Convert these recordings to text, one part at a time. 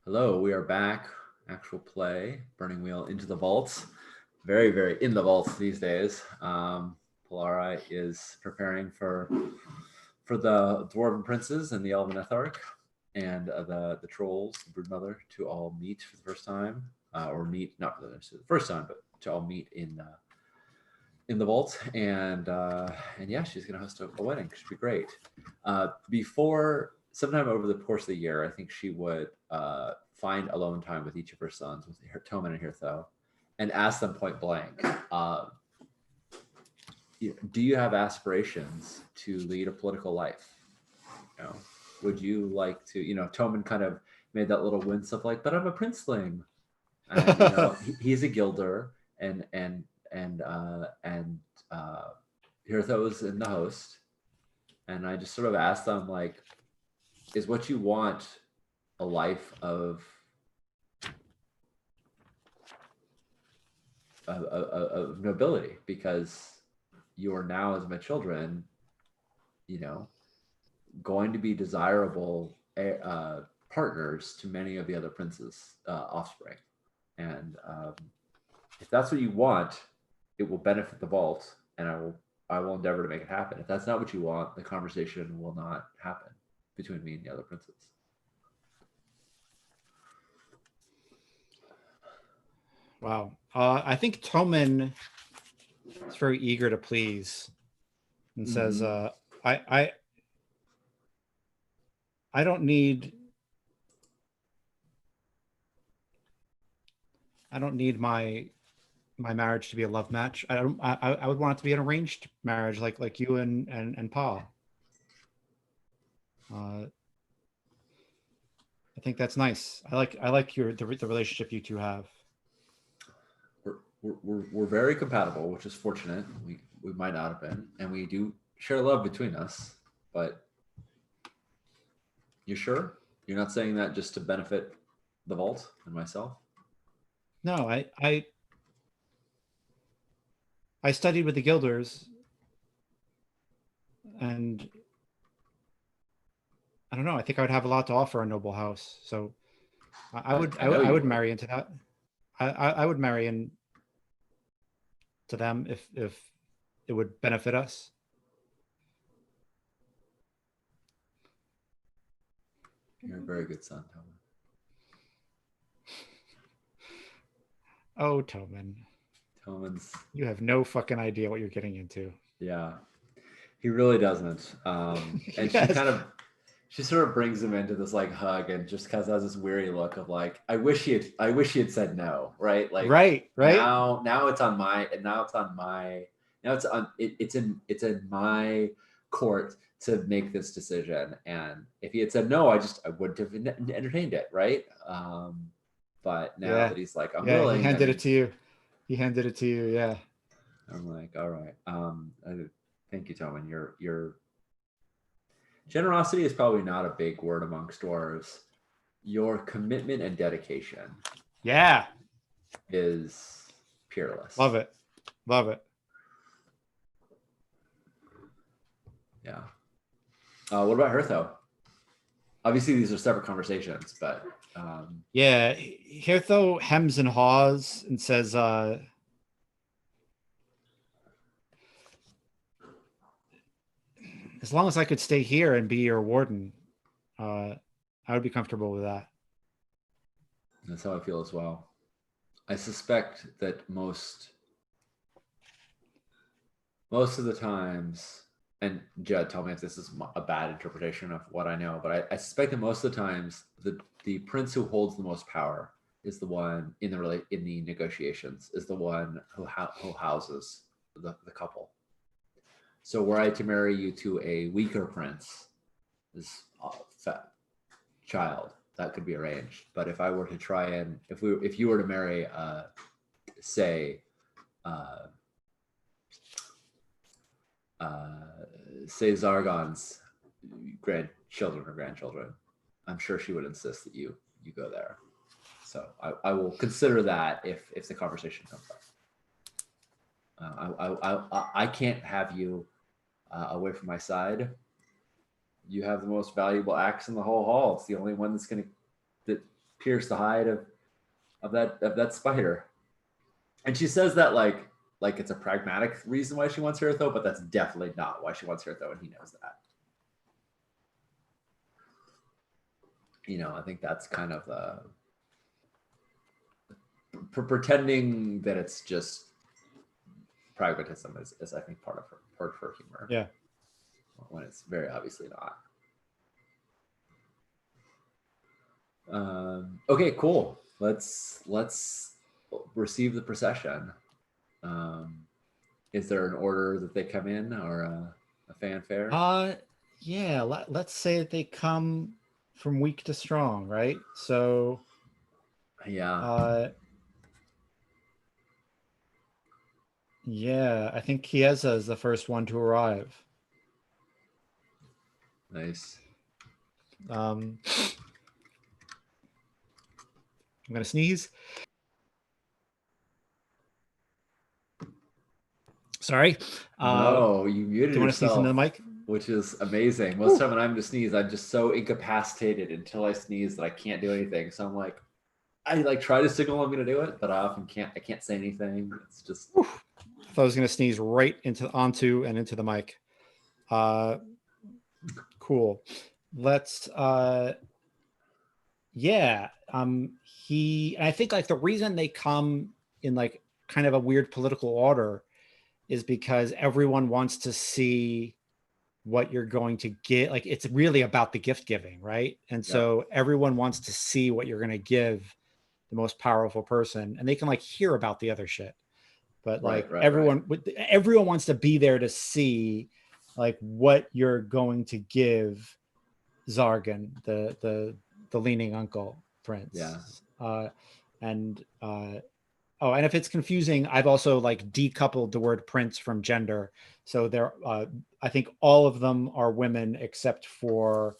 Hello, we are back. Actual play, Burning Wheel into the vaults. Very, very in the vaults these days. Polara is preparing for the Dwarven princes and the Elven Etharch and the trolls, the Broodmother, to all meet for the first time, or meet not for the first time, but to all meet in the vault. And yeah, she's gonna host a wedding. Should be great. Before sometime over the course of the year, I think she would find alone time with each of her sons, with her Toman and Hirtho, and ask them point blank, do you have aspirations to lead a political life? You know, would you like to? Toman kind of made that little wince of like, but I'm a princeling, and he's a gilder, and Hirtho's in the host, and I just sort of asked them like, is what you want a life of nobility? Because you are now, as my children, going to be desirable partners to many of the other princes' offspring. And if that's what you want, it will benefit the vault, and I will endeavor to make it happen. If that's not what you want, the conversation will not happen between me and the other princes. Wow. I think Toman is very eager to please and says, I don't need my marriage to be a love match. I would want it to be an arranged marriage, like you and Pa. I think that's nice. I like the relationship you two have. We're very compatible, which is fortunate. We might not have been, and we do share love between us. But you sure you're not saying that just to benefit the vault and myself? No, I studied with the Guilders, and I don't know. I think I would have a lot to offer a noble house. So I would marry into that. I would marry in to them if it would benefit us. You're a very good son, Toman. Oh, Toman. You have no fucking idea what you're getting into. Yeah, he really doesn't. And yes. She sort of brings him into this like hug, and just has this weary look of like, I wish he had said no, right? Like, right. Now it's on my, it's in my court to make this decision. And if he had said no, I wouldn't have entertained it, right? But now that he's like, I'm willing. He handed it to you. He handed it to you. Yeah. I'm like, all right. Thank you, Toman. Your generosity is probably not a big word amongst dwarves. Your commitment and dedication, is peerless. Love it. Yeah. What about Hirtho? Obviously, these are separate conversations, but Hirtho hems and haws and says, as long as I could stay here and be your warden, I would be comfortable with that. That's how I feel as well. I suspect that most of the times, and Judd, tell me if this is a bad interpretation of what I know, but I suspect that most of the times the prince who holds the most power is the one in the negotiations, is the one who houses the couple. So were I to marry you to a weaker prince, this child, that could be arranged. But if I were to try and if you were to marry, say Zargon's grandchildren, I'm sure she would insist that you go there. So I will consider that if the conversation comes up. I can't have you away from my side. You have the most valuable axe in the whole hall. It's the only one that pierce the hide of that spider. And she says that like it's a pragmatic reason why she wants Hiratho, but that's definitely not why she wants Hiratho, and he knows that. You know, I think that's kind of pretending that it's just pragmatism is I think part of her humor. Yeah. When it's very obviously not. Okay, cool. Let's receive the procession. Is there an order that they come in, or a fanfare? Yeah. Let's say that they come from weak to strong, right? So yeah. Yeah, I think Chiesa is the first one to arrive. Nice. I'm gonna sneeze. Sorry. No, you muted Do you want to sneeze into the mic? Which is amazing. Most of the time when I'm to sneeze, I'm just so incapacitated until I sneeze that I can't do anything. So I'm like, I like try to signal I'm gonna do it, but I often can't. I can't say anything. It's just. I thought I was gonna sneeze right onto the mic. Cool. Let's. Yeah. I think like the reason they come in like kind of a weird political order is because everyone wants to see what you're going to get. Like it's really about the gift giving, right? And so everyone wants to see what you're going to give the most powerful person, and they can like hear about the other shit, but like everyone wants to be there to see like what you're going to give Zargan, the leaning uncle prince. And if it's confusing, I've also like decoupled the word prince from gender. So there, I think all of them are women except for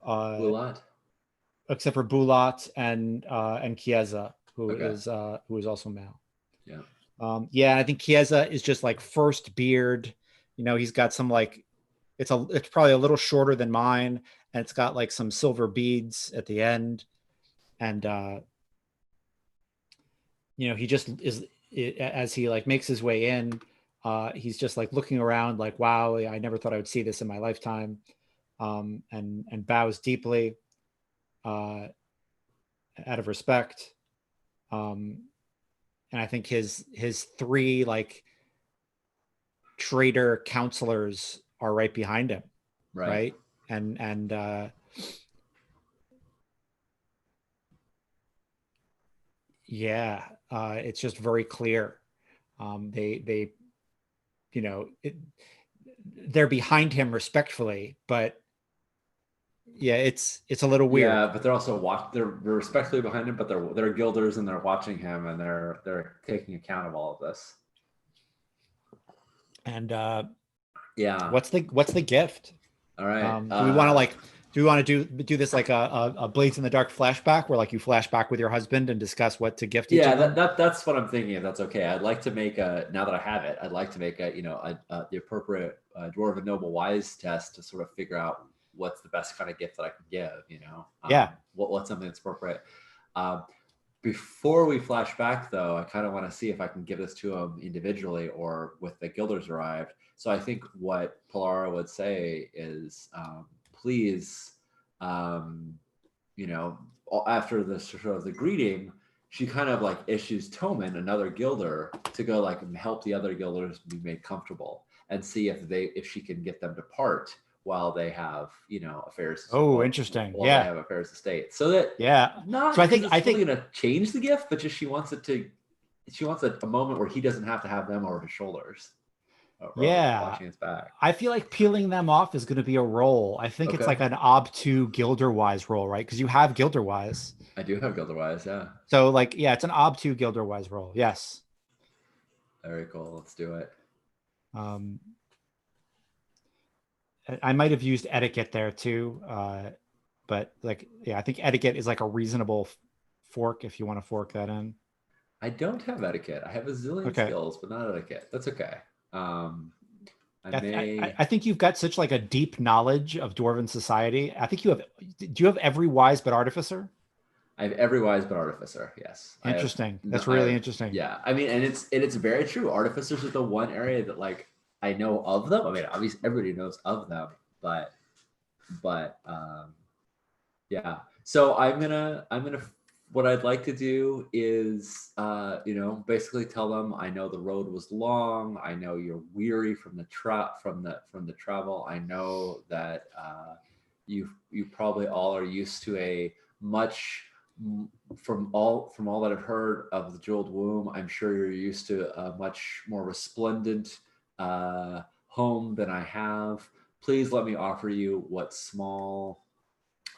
Bulat and Chiesa, who is also male. Yeah. I think Chiesa is just like first beard. You know, he's got some like it's probably a little shorter than mine, and it's got like some silver beads at the end, and he just is as he like makes his way in. He's just like looking around like, wow, I never thought I would see this in my lifetime, and bows deeply out of respect. And I think his three like traitor counselors are right behind him, right? And it's just very clear. They they're behind him respectfully, but it's a little weird. Yeah, but they're also they're respectfully behind him, but they're guilders and they're watching him and they're taking account of all of this. And what's the gift? All right. Do we want to do this like a Blades in the Dark flashback where like you flash back with your husband and discuss what to gift each of them? That's what I'm thinking of. That's okay. I'd like to make now that I have it, I'd like to make the appropriate Dwarven Noble Wise test to sort of figure out what's the best kind of gift that I can give, what's something that's appropriate. Before we flash back though, I kind of want to see if I can give this to them individually or with the guilders arrived. So I think what Polara would say is, please, after the sort of the greeting, she kind of like issues Toman, another guilder, to go like help the other guilders be made comfortable and see if she can get them to part while they have affairs. Interesting. While they have affairs of state. So that So I think going to change the gift, but just she wants a moment where he doesn't have to have them over his shoulders. Watching his back. I feel like peeling them off is going to be a role. I think it's like an obtuse Gilderwise role, right? Because you have Gilderwise. I do have Gilderwise, yeah. So like, it's an obtuse Gilderwise role. Yes. Very cool. Let's do it. I might have used etiquette there too, but like, I think etiquette is like a reasonable fork if you want to fork that in. I don't have etiquette. I have a zillion skills, but not etiquette. That's okay. I think you've got such like a deep knowledge of Dwarven society. I think do you have every wise but artificer? I have every wise but artificer. Yes, I have. Interesting. No, That's really interesting. yeah. I mean, and it's very true. Artificers are the one area that like I know of them. I mean, obviously everybody knows of them, but yeah. So I'm gonna what I'd like to do is basically tell them I know the road was long. I know you're weary from the from the travel. I know that you probably all are used to a much from all that I've heard of the jeweled womb. I'm sure you're used to a much more resplendent home than I have. Please let me offer you what small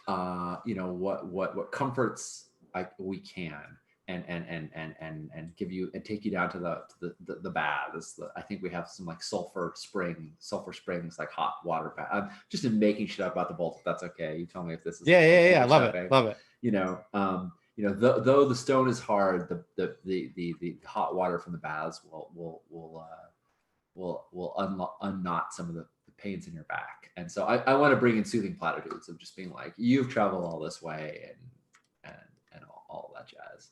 what comforts we can, and give you and take you down to the baths. I think we have some like sulfur springs, like hot water bath. I'm just making shit up about the Bolt, if that's okay. You tell me if this is Yeah. I love it. overstepping. Love it. Though the stone is hard, the hot water from the baths will unknot some of the pains in your back. And so I want to bring in soothing platitudes of just being like, you've traveled all this way and all that jazz.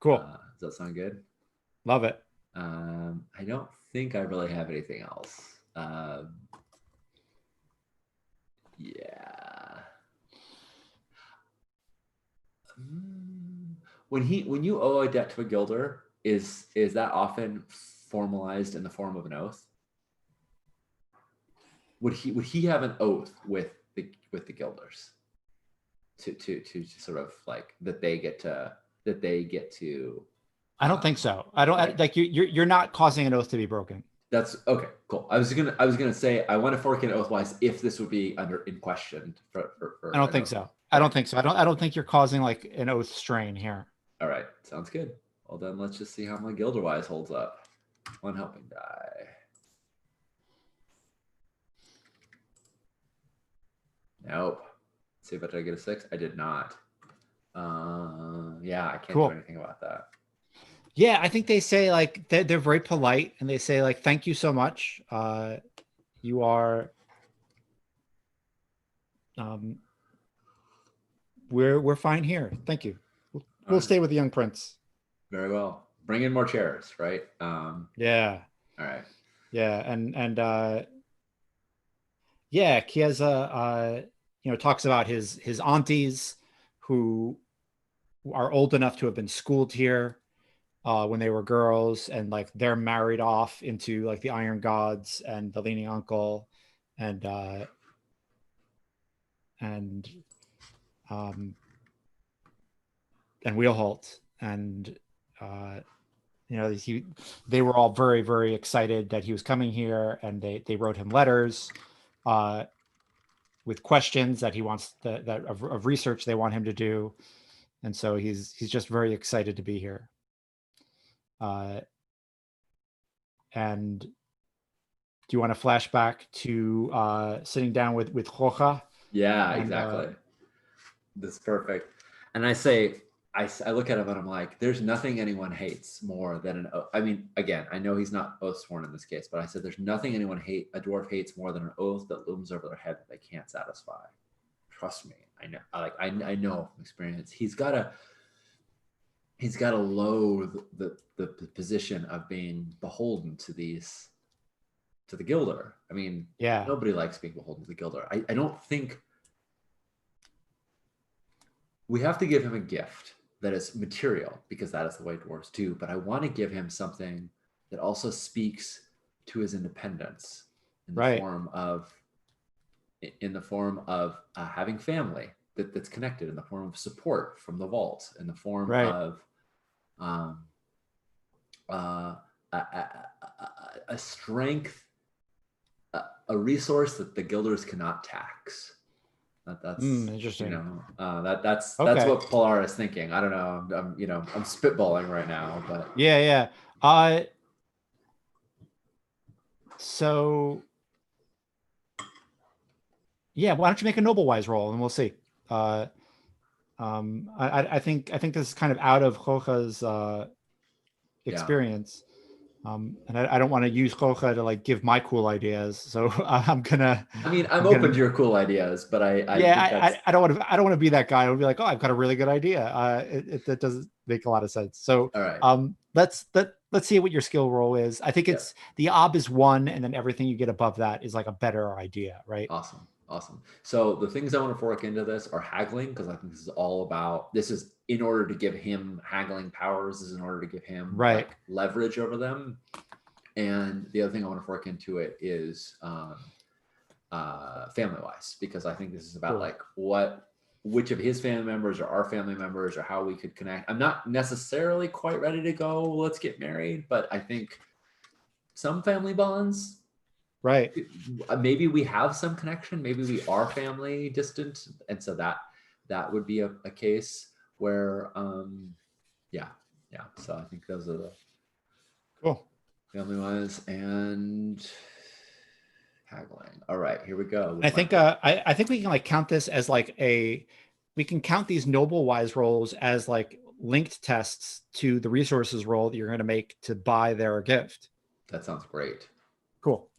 Cool. Does that sound good? Love it. I don't think I really have anything else. Yeah. When you owe a debt to a guilder, is that often formalized in the form of an oath? Would he have an oath with the guilders to sort of like that they get to I don't think so. I don't okay. like you're not causing an oath to be broken. That's okay, cool. I was gonna say I want to fork in oath wise if this would be in question for I don't think so. Okay. I don't think so. I don't think you're causing like an oath strain here. All right, sounds good. Well then let's just see how my guilder wise holds up. One helping die. Nope. Let's see if I get a 6. I did not. Yeah, I can't do anything about that. Yeah, I think they say like they're very polite and they say like, thank you so much. You are we're fine here. Thank you. We'll stay with the young prince. Very well. Bring in more chairs, right? Yeah. All right. Yeah, and yeah, Chiesa talks about his aunties who are old enough to have been schooled here when they were girls, and like they're married off into like the Iron Gods and the Leaning Uncle and Wheelholt, and they were all very, very excited that he was coming here, and they wrote him letters with questions that he wants of research they want him to do, and so he's just very excited to be here. And do you want to flash back to sitting down with Roja? Yeah, exactly. This is perfect. And I say, I look at him and I'm like, there's nothing anyone hates more than an oath. I mean, again, I know he's not oath sworn in this case, but I said there's nothing a dwarf hates more than an oath that looms over their head that they can't satisfy. Trust me, I know. I know from experience. He's gotta loathe the position of being beholden to the guilder. I mean, yeah, nobody likes being beholden to the guilder. I don't think we have to give him a gift that is material, because that is the way dwarves do. But I want to give him something that also speaks to his independence in the form of having family that's connected, in the form of support from the vault, in the form of a strength, a resource that the guilders cannot tax. That's interesting. That's what Polar is thinking. I don't know. I'm spitballing right now, but yeah. So yeah, why don't you make a noble wise roll and we'll see. I think this is kind of out of Roja's experience. And I don't want to use Rocha to like give my cool ideas. So I'm gonna, I mean, I'm I'm open gonna, to your cool ideas, but I yeah, think that's I don't want to be that guy. I would be like, oh, I've got a really good idea. That doesn't make a lot of sense. So, all right. let's see what your skill roll is. I think Yeah. it's the ob is one, and then everything you get above that is like a better idea, right? Awesome. Awesome. So the things I want to fork into this are haggling, because I think this is all about, this is in order to give him haggling powers, this is in order to give him Right. like leverage over them. And the other thing I want to fork into it is family wise, because I think this is about Cool. like which of his family members or our family members or how we could connect. I'm not necessarily quite ready to go, let's get married, but I think some family bonds, Right. maybe we have some connection, maybe we are family distant, and so that would be a case where yeah, so I think those are the Cool. family wise and haggling. All right, here we go. I think I think we can like count this as like we can count these noble wise rolls as like linked tests to the resources roll that you're going to make to buy their gift. That sounds great. Cool.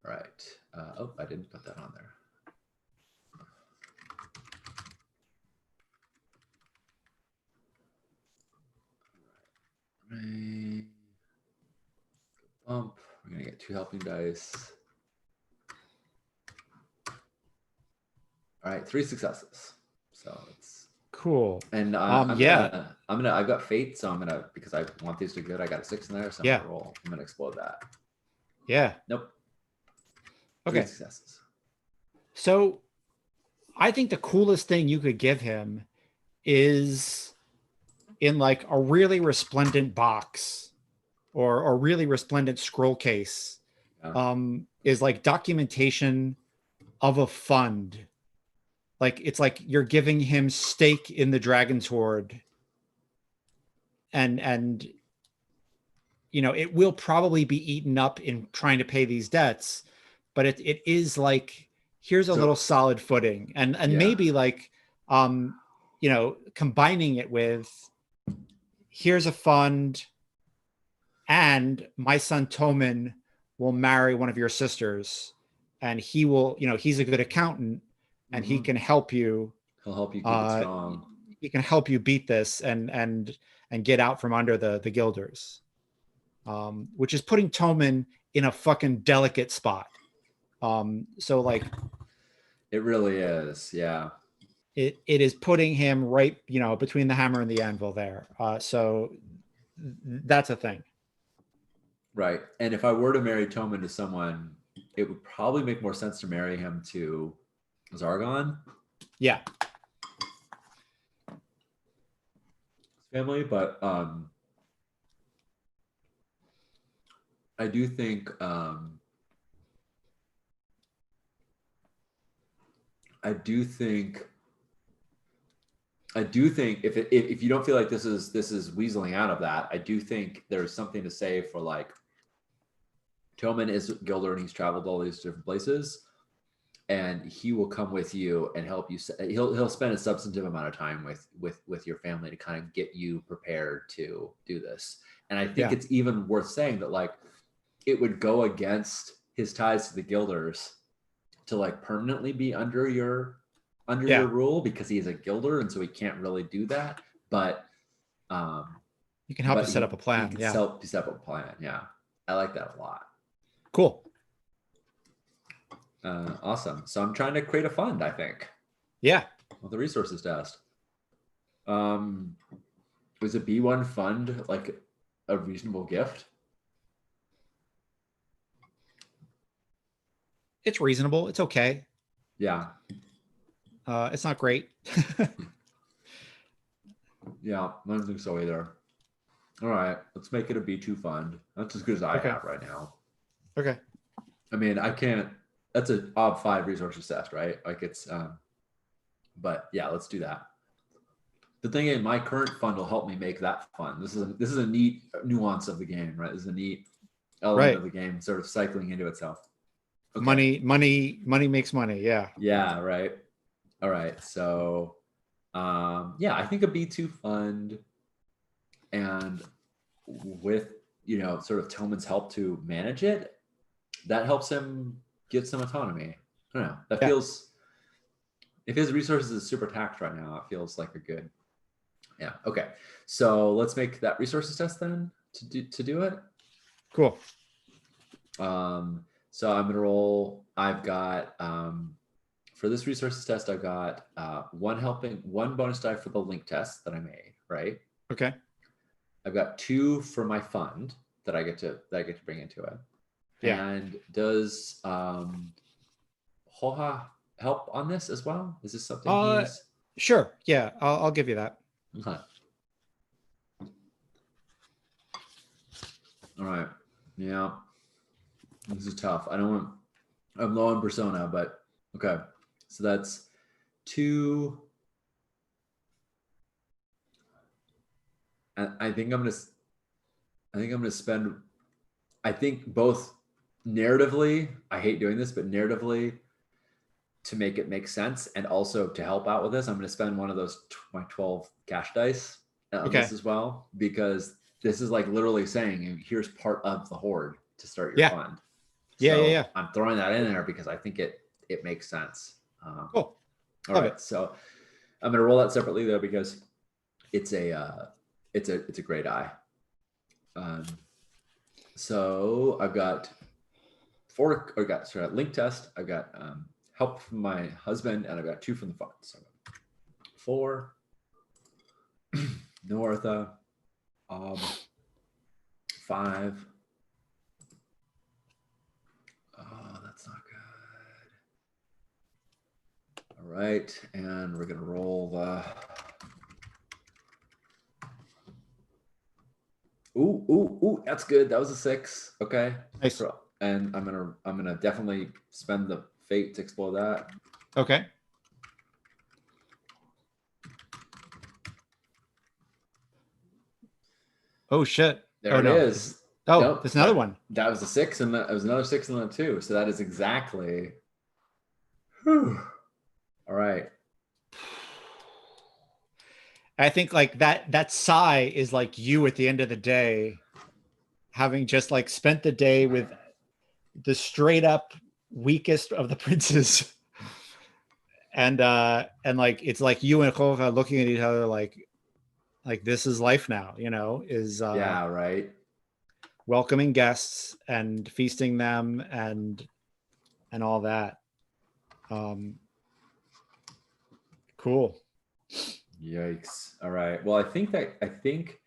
All right. Oh, I didn't put that on there. Right. Bump. We're gonna get 2 helping dice. All right, 3 successes. So it's cool. And I've got fate, so I'm gonna, because I want these to be good. I got a 6 in there, so I'm gonna roll. I'm gonna explode that. Yeah. Nope. Okay. 3 successes. So I think the coolest thing you could give him is in like a really resplendent box or a really resplendent scroll case. Is like documentation of a fund. Like it's like you're giving him stake in the Dragon's Hoard, and you know it will probably be eaten up in trying to pay these debts, but it is like here's a little solid footing, and maybe like you know, combining it with here's a fund, and my son Toman will marry one of your sisters, and he will, you know, he's a good accountant, and he can help you. He'll help you keep it strong. He can help you beat this and get out from under the Guilders, which is putting Toman in a fucking delicate spot. So like, it really is, yeah. It is putting him right, you know, between the hammer and the anvil there. So that's a thing. Right. And if I were to marry Toman to someone, it would probably make more sense to marry him to Zargon. Yeah. Family, but I do think if you don't feel like this is weaseling out of that, I do think there's something to say for like Toman is Gilder and he's traveled all these different places, and he will come with you and help you. He'll spend a substantive amount of time with your family to kind of get you prepared to do this. And I think it's even worth saying that like it would go against his ties to the Guilders to like permanently be under your rule, because he is a Guilder and so he can't really do that. But you can help us set up a plan. He can help you set up a plan. Yeah, I like that a lot. Cool. Awesome. So I'm trying to create a fund, I think. Yeah. With the resources test. Was a B1 fund like a reasonable gift? It's reasonable. It's okay. Yeah. It's not great. Yeah, I don't think so either. All right, let's make it a B2 fund. That's as good as I have right now. Okay. I mean, I can't. That's a OB5 resources test, right? Like it's, but yeah, let's do that. The thing is, my current fund will help me make that fun. This is a neat nuance of the game, right? This is a neat element of the game, sort of cycling into itself. Okay. Money makes money. Yeah. Yeah. Right. All right. So, yeah, I think a B2 fund, and with sort of Tillman's help to manage it, that helps him get some autonomy. I don't know. That Yeah. feels, if his resources is super taxed right now, it feels like a good. Yeah. Okay. So let's make that resources test then to do it. Cool. So I'm gonna roll. I've got for this resources test, I've got one bonus die for the link test that I made, right? Okay. I've got 2 for my fund that I get to bring into it. Yeah. And does Hoha help on this as well? Is this something he's Sure. Yeah, I'll give you that. okay. All right. Yeah. This is tough. I'm low on persona, but okay. So that's 2. I think I'm gonna spend. I think both narratively. I hate doing this, but narratively, to make it make sense, and also to help out with this, I'm gonna spend one of those my 12 cash dice on Okay. this as well, because this is like literally saying here's part of the horde to start your Yeah. fund. Yeah, So yeah. I'm throwing that in there because I think it makes sense. Cool. All Love right, it. so I'm gonna roll that separately though, because it's a great eye. So I've got 4. I got link test. I've got help from my husband, and I've got 2 from the fund. So 4. Northa. 5. Oh, that's not good. All right, and we're gonna roll the. Ooh, that's good. That was a 6. Okay. Nice. And I'm gonna definitely spend the fate to explode that. Okay. Oh shit. There Oh it no. is. Oh, Nope, there's another one. That was a 6, and that was another 6 and then 2. So that is exactly. Whew. All right. I think like that sigh is like you at the end of the day, having just like spent the day with the straight up weakest of the princes. And like it's like you and Jorge looking at each other like this is life now, is Yeah. Right. welcoming guests and feasting them and all that. Cool. Yikes. All right. Well, I think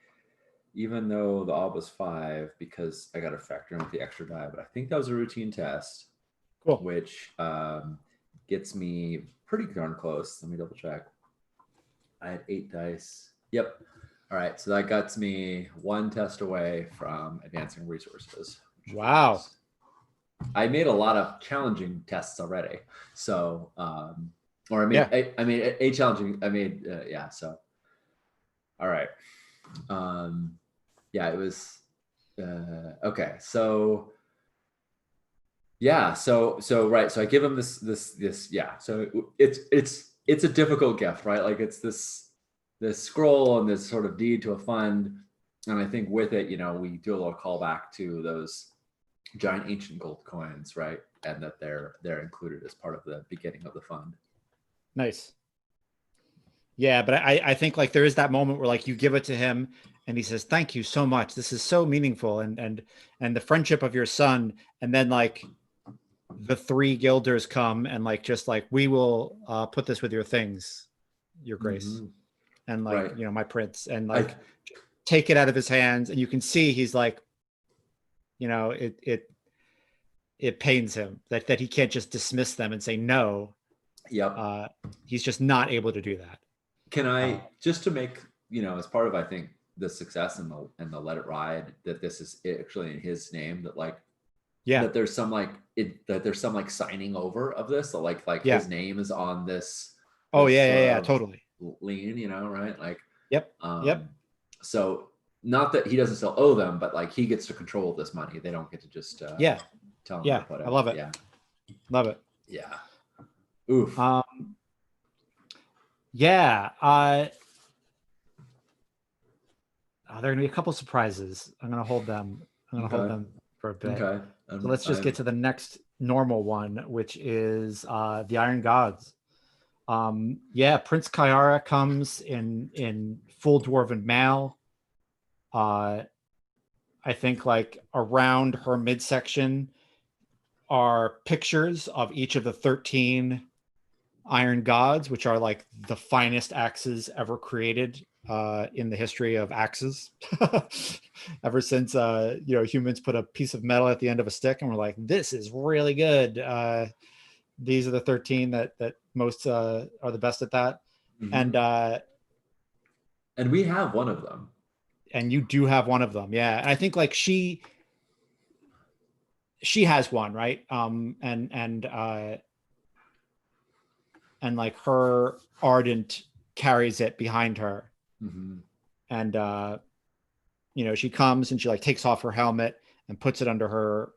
even though the ob was 5, because I got to factor in with the extra die, but I think that was a routine test. Cool. Which gets me pretty darn close. Let me double check. I had 8 dice. Yep. All right. So that gets me 1 test away from advancing resources. Wow. I made a lot of challenging tests already. So, or I mean, Yeah. I made a challenging. I made, yeah. So, all right. Yeah, it was okay. So, yeah. So right. So I give him this. Yeah. So it's a difficult gift, right? Like it's this scroll and this sort of deed to a fund, and I think with it, we do a little callback to those giant ancient gold coins, right? And that they're included as part of the beginning of the fund. Nice. Yeah, but I think like there is that moment where like you give it to him and he says, "Thank you so much. This is so meaningful." And the friendship of your son, and then like the 3 guilders come and like just like, we will put this with your things, your grace. Mm-hmm. And like, right. my prince, and like take it out of his hands, and you can see he's like, it pains him that he can't just dismiss them and say no. Yep. He's just not able to do that. Can I just to make as part of I think the success and the Let It Ride, that this is actually in his name, that like that there's some like that there's some like signing over of this, so like his name is on this. Oh yeah, totally. Lien, right? Like yep. So not that he doesn't still owe them, but like he gets to control this money. They don't get to just tell him to put it. I love it. Yeah. Love it. Yeah. Oof. Yeah. there are gonna be a couple surprises. I'm gonna hold them. I'm gonna hold Okay. them for a bit. Okay. So let's just get to the next normal one, which is the Iron Gods. Yeah, Prince Kiara comes in full dwarven mail. I think like around her midsection are pictures of each of the 13 Iron Gods, which are like the finest axes ever created in the history of axes. Ever since humans put a piece of metal at the end of a stick and we're like, this is really good. These are the 13 that most are the best at that. Mm-hmm. And we have one of them. And you do have one of them, yeah. And I think like she has one, right? And like her Ardent carries it behind her. Mm-hmm. And she comes and she like takes off her helmet and puts it under her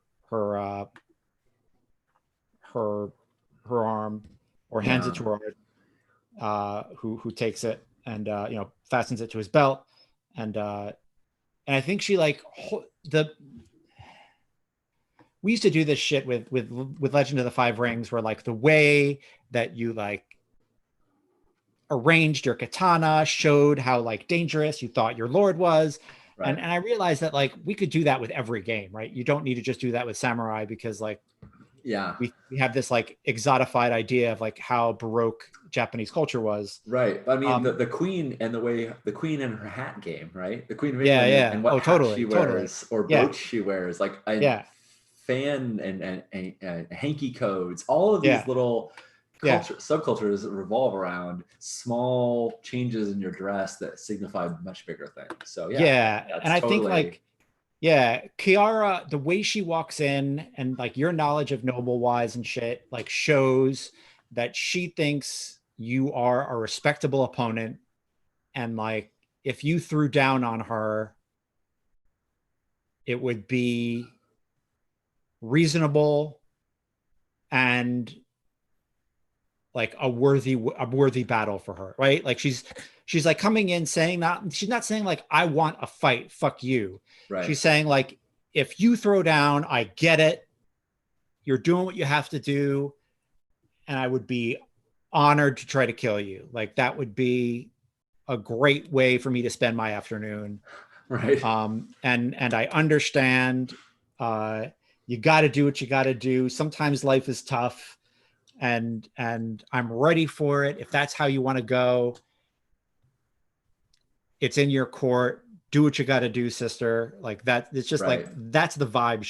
arm, or hands it to her, who takes it and fastens it to his belt. And I think she like we used to do this shit with Legend of the Five Rings, where like the way that you like arranged your katana showed how like dangerous you thought your lord was. Right. And I realized that like we could do that with every game, right? You don't need to just do that with samurai, because like we have this like exotified idea of like how Baroque Japanese culture was. Right. I mean, the queen and the way the queen and her hat game, right? The Queen of England and what hat she wears or brooch she wears, like fan and hanky codes, all of these little subcultures that revolve around small changes in your dress that signify much bigger things. So and I think like Kiara, the way she walks in and like your knowledge of Noble Wise and shit like shows that she thinks you are a respectable opponent, and like if you threw down on her, it would be reasonable and like a worthy battle for her, right? Like she's like coming in saying she's not saying like, I want a fight, fuck you. Right. She's saying like, if you throw down, I get it. You're doing what you have to do. And I would be honored to try to kill you. Like that would be a great way for me to spend my afternoon. Right. And I understand you got to do what you got to do. Sometimes life is tough. And I'm ready for it. If that's how you want to go, it's in your court. Do what you got to do, sister. Like that. It's just like, that's the vibe.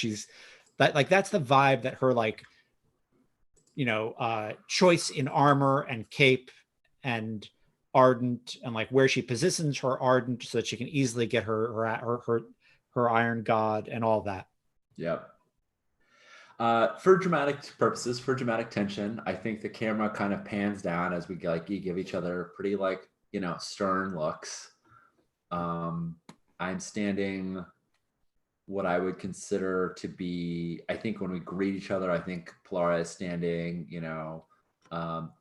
That's the vibe that her like, choice in armor and cape and Ardent, and like where she positions her Ardent so that she can easily get her Iron God and all that. Yep. For dramatic purposes, for dramatic tension, I think the camera kind of pans down as we like give each other pretty like, stern looks. I'm standing what I would consider to be, I think when we greet each other, I think Polara is standing,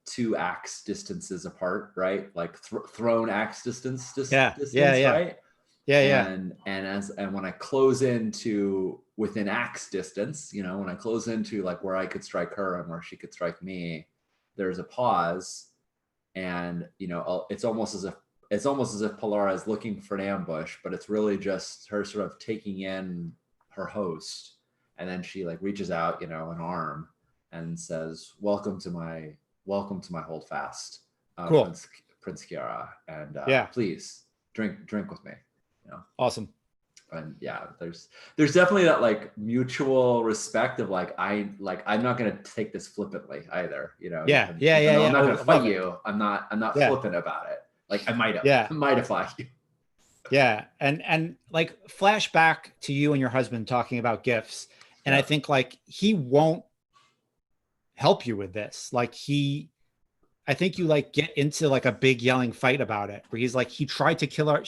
2 axe distances apart, right? Like thrown axe distance, right? And when I close into within axe distance, when I close into like where I could strike her and where she could strike me, there's a pause, and it's almost as if Polara is looking for an ambush, but it's really just her sort of taking in her host, and then she like reaches out, an arm, and says, "Welcome to my holdfast, cool. Prince Kiara, and please drink with me." Awesome. And there's definitely that like mutual respect of like I'm not gonna take this flippantly either. I'm not gonna fight you. I'm not flippant about it. Like I might have fought you. Yeah, and like flashback to you and your husband talking about gifts, and I think like he won't help you with this. Like I think you like get into like a big yelling fight about it, where he's like, he tried to kill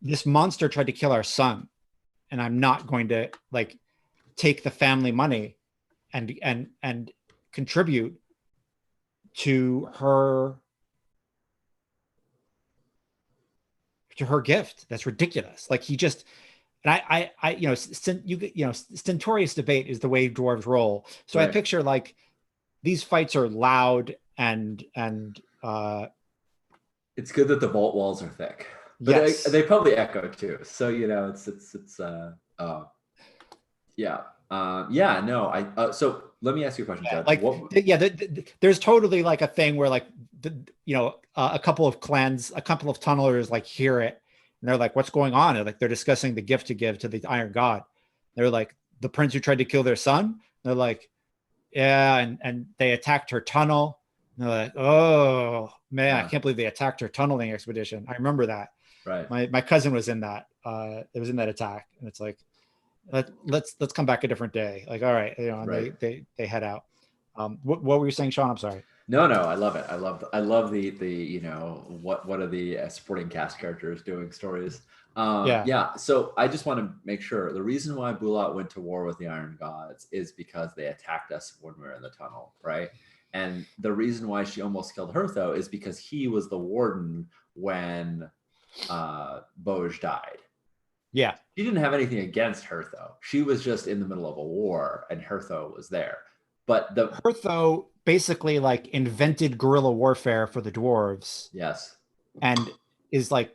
this monster tried to kill our son, and I'm not going to like take the family money and contribute to her to her gift. That's ridiculous. Like he just, and you know, stentorious debate is the way dwarves roll. So I Right. picture like these fights are loud and It's good that the vault walls are thick, but yes, they probably echo too. So yeah. Yeah, no, so let me ask you a question, Judd. like What? there's totally like a thing where like a couple of clans, a couple of tunnelers like hear it and they're like, what's going on? And like they're discussing the gift to give to the Iron God. They're like, the prince who tried to kill their son. They're like, yeah, and they attacked her tunnel. And they're like, oh man, I can't believe they attacked her tunneling expedition. I remember that. Right. My cousin was in that. It was in that attack, and it's like, let's come back a different day. Like, all right, and right. they head out. What were you saying, Sean? I'm sorry. No, I love it. I love the what are the supporting cast characters doing stories. Yeah. Yeah. So I just want to make sure the reason why Bulat went to war with the Iron Gods is because they attacked us when we were in the tunnel, right? And the reason why she almost killed Hertho is because he was the warden when Boj died. Yeah. She didn't have anything against Hertho. She was just in the middle of a war, and Hertho was there. But Hertho basically like invented guerrilla warfare for the dwarves. Yes. And is like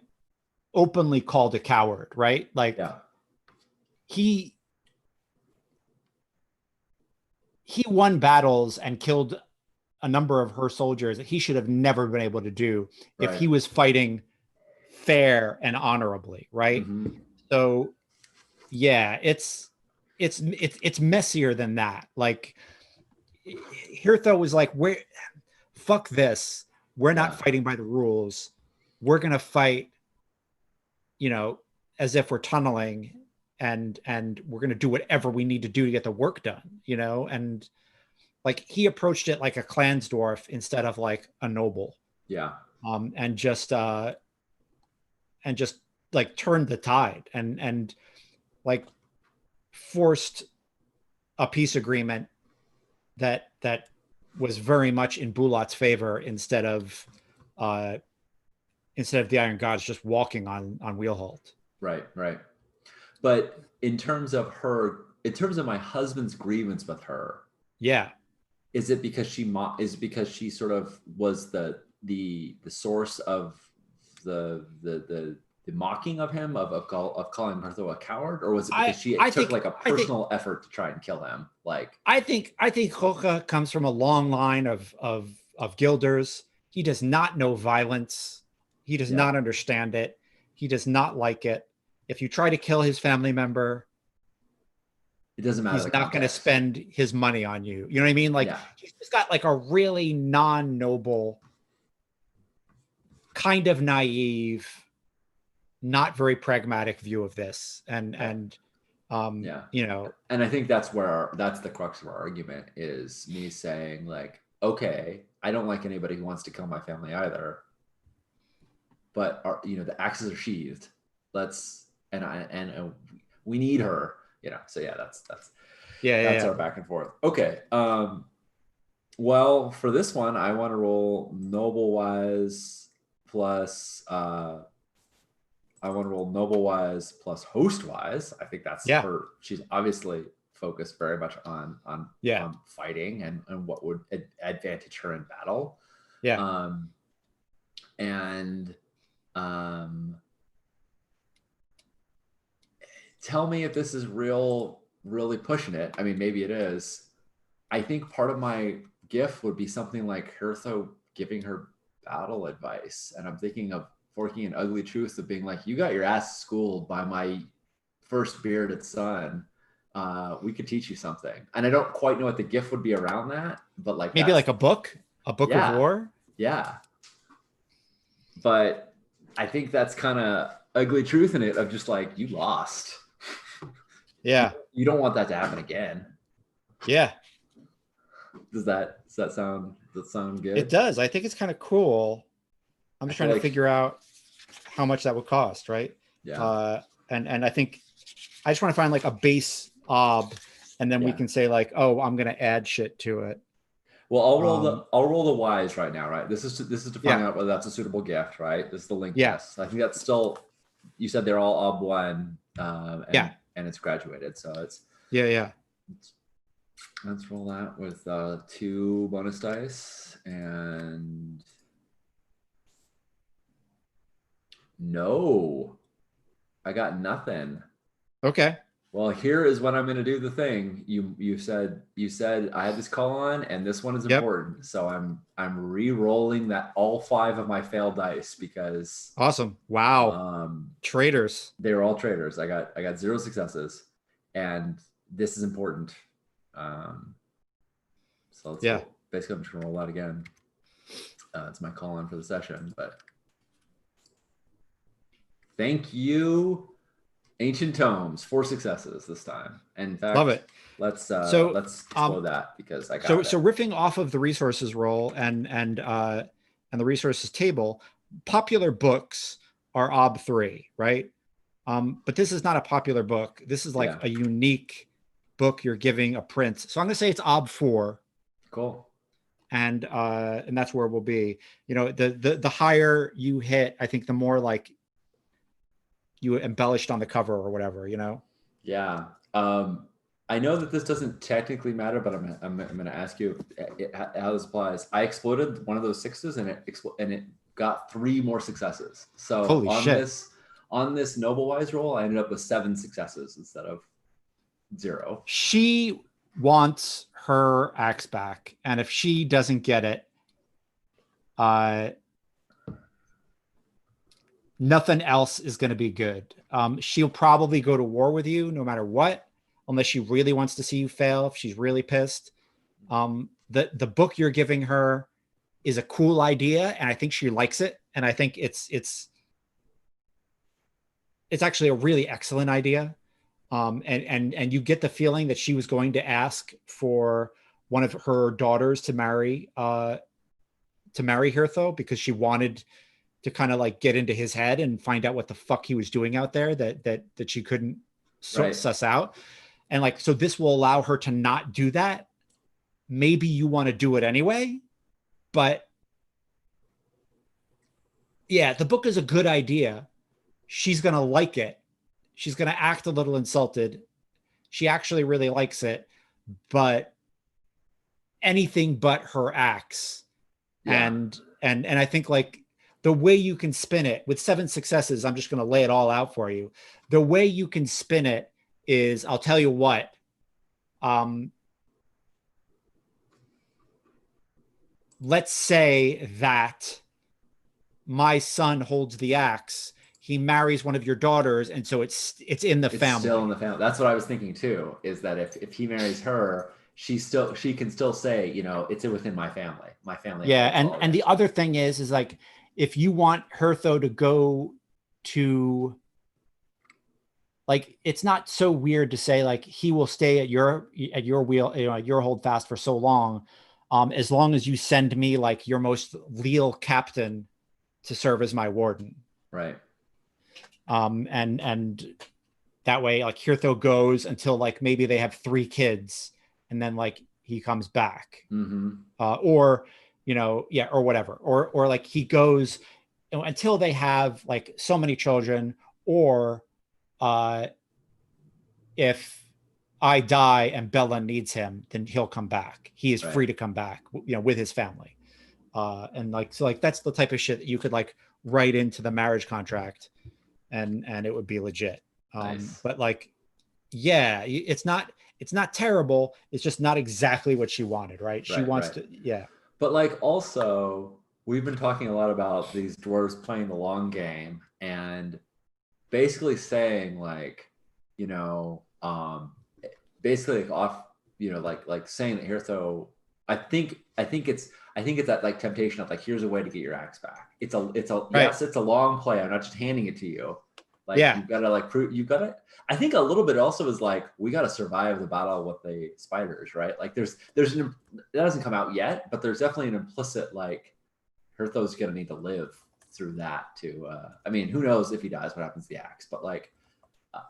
openly called a coward, right? Like he won battles and killed a number of her soldiers that he should have never been able to do if he was fighting fair and honorably, right? Mm-hmm. So yeah, it's messier than that. Like Hirtho was like, fuck this. We're not fighting by the rules. We're gonna fight, as if we're tunneling, and we're gonna do whatever we need to do to get the work done, and like he approached it like a Clansdorf instead of like a noble. Yeah. And just like turned the tide and like forced a peace agreement that was very much in Bulat's favor instead of the Iron Gods just walking on Wheelholt. Right. But in terms of my husband's grievance with her, yeah, is it because she sort of was the source of the mocking of him of calling Hertho a coward, or was it because she took like a personal effort to try and kill him? Like I think Hoka comes from a long line of Guilders. He does not know violence. He does not understand it. He does not like it. If you try to kill his family member, it doesn't matter. He's not going to spend his money on you. You know what I mean? Like he's just got like a really non-noble, kind of naive, not very pragmatic view of this. And and I think that's the crux of our argument is me saying like, okay, I don't like anybody who wants to kill my family either, but the axes are sheathed. We need her. So that's our back and forth. Okay. Well, for this one, I want to roll noble wise plus host wise. I think that's her. She's obviously focused very much on fighting and what would advantage her in battle. Tell me if this is really pushing it. I mean, maybe it is. I think part of my gift would be something like Hertho giving her battle advice. And I'm thinking of forking an ugly truth of being like, you got your ass schooled by my first bearded son. We could teach you something. And I don't quite know what the gift would be around that, but like maybe like a book of war. Yeah. But I think that's kind of ugly truth in it of just like, you lost. Yeah. You don't want that to happen again. Yeah. Does that sound good? It does. I think it's kind of cool. I'm just trying to figure out how much that would cost, right? Yeah. And I think I just want to find like a base and then we can say like, oh, I'm going to add shit to it. Well, Um, I'll roll the wise right now, right? This is to find yeah, out whether that's a suitable gift, right? This is the link yeah, test. I think that's still. You said they're all ob one, yeah, and it's graduated, so yeah, yeah. it's let's roll that with 2 bonus dice and no, I got nothing. Okay. Well, here is when I'm going to do the thing. You said I had this call on, and this one is Yep. important. So I'm re-rolling that all 5 of my failed dice because Awesome. Wow. um, Traders. they were all traders. I got 0 successes, and this is important. Um, so let's Yeah. roll. Basically, I'm just gonna roll that again. It's my call on for the session, but thank you. Ancient Tomes, 4 successes this time. And in Love fact, it. So, let's explode um, that because I so got it. so riffing off of the resources roll and the resources table, popular books are ob 3, right? But this is not a popular book. This is like Yeah, a unique book you're giving a prince. So I'm gonna say it's ob 4, cool. and that's where we'll be. You know, the higher you hit, I think the more like you embellished on the cover or whatever. You know. Yeah. I know that this doesn't technically matter, but I'm going to ask you how this applies. I exploded one of those 6s, and it got 3 more successes. So Holy shit. on this Noble Wise roll, I ended up with 7 successes instead of 0. She wants her axe back, and if she doesn't get it, uh, nothing else is going to be good. She'll probably go to war with you no matter what, unless she really wants to see you fail. If she's really pissed, the book you're giving her is a cool idea, and I think she likes it. And I think it's actually a really excellent idea. And you get the feeling that she was going to ask for one of her daughters to marry Hirtho because she wanted to kind of like get into his head and find out what the fuck he was doing out there that she couldn't Right. suss out. And like, so this will allow her to not do that. Maybe you want to do it anyway, but yeah, the book is a good idea. She's going to like it. She's going to act a little insulted. She actually really likes it, but anything but her axe. Yeah. And I think like the way you can spin it with 7 successes, I'm just going to lay it all out for you. The way you can spin it is, I'll tell you what, let's say that my son holds the axe, he marries one of your daughters, and so it's in the It's still in family. the family. That's what I was thinking too, is that if he marries her, she can still say, it's within my family. My family Yeah, holds all and the this. other thing is like if you want Hertho to go to, like, it's not so weird to say like he will stay at your wheel, at your hold fast for so as long as you send me like your most leal captain to serve as my warden. Right. And that way like Hirtho goes until like maybe they have 3 kids, and then like he comes back. Mm-hmm. Or yeah, or whatever, or like he goes until they have like so many children, or uh if I die and Bella needs him, then he'll come back. He is Right. free to come back, with his family. And like, so like, that's the type of shit that you could like write into the marriage contract, and it would be legit. Nice. But like, yeah, it's not terrible. It's just not exactly what she wanted, right? She wants to, yeah. But like also, we've been talking a lot about these dwarves playing the long game and basically saying like, basically like off, like saying that Hirtho, I think it's that like temptation of like, here's a way to get your axe back. Yes, it's a long play. I'm not just handing it to you. Like, Yeah. you've got to like prove, I think a little bit also is like, we got to survive the battle with the spiders, right? Like that doesn't come out yet, but there's definitely an implicit, like, Hirtho's going to need to live through that to, I mean, who knows if he dies, what happens to the axe, but like,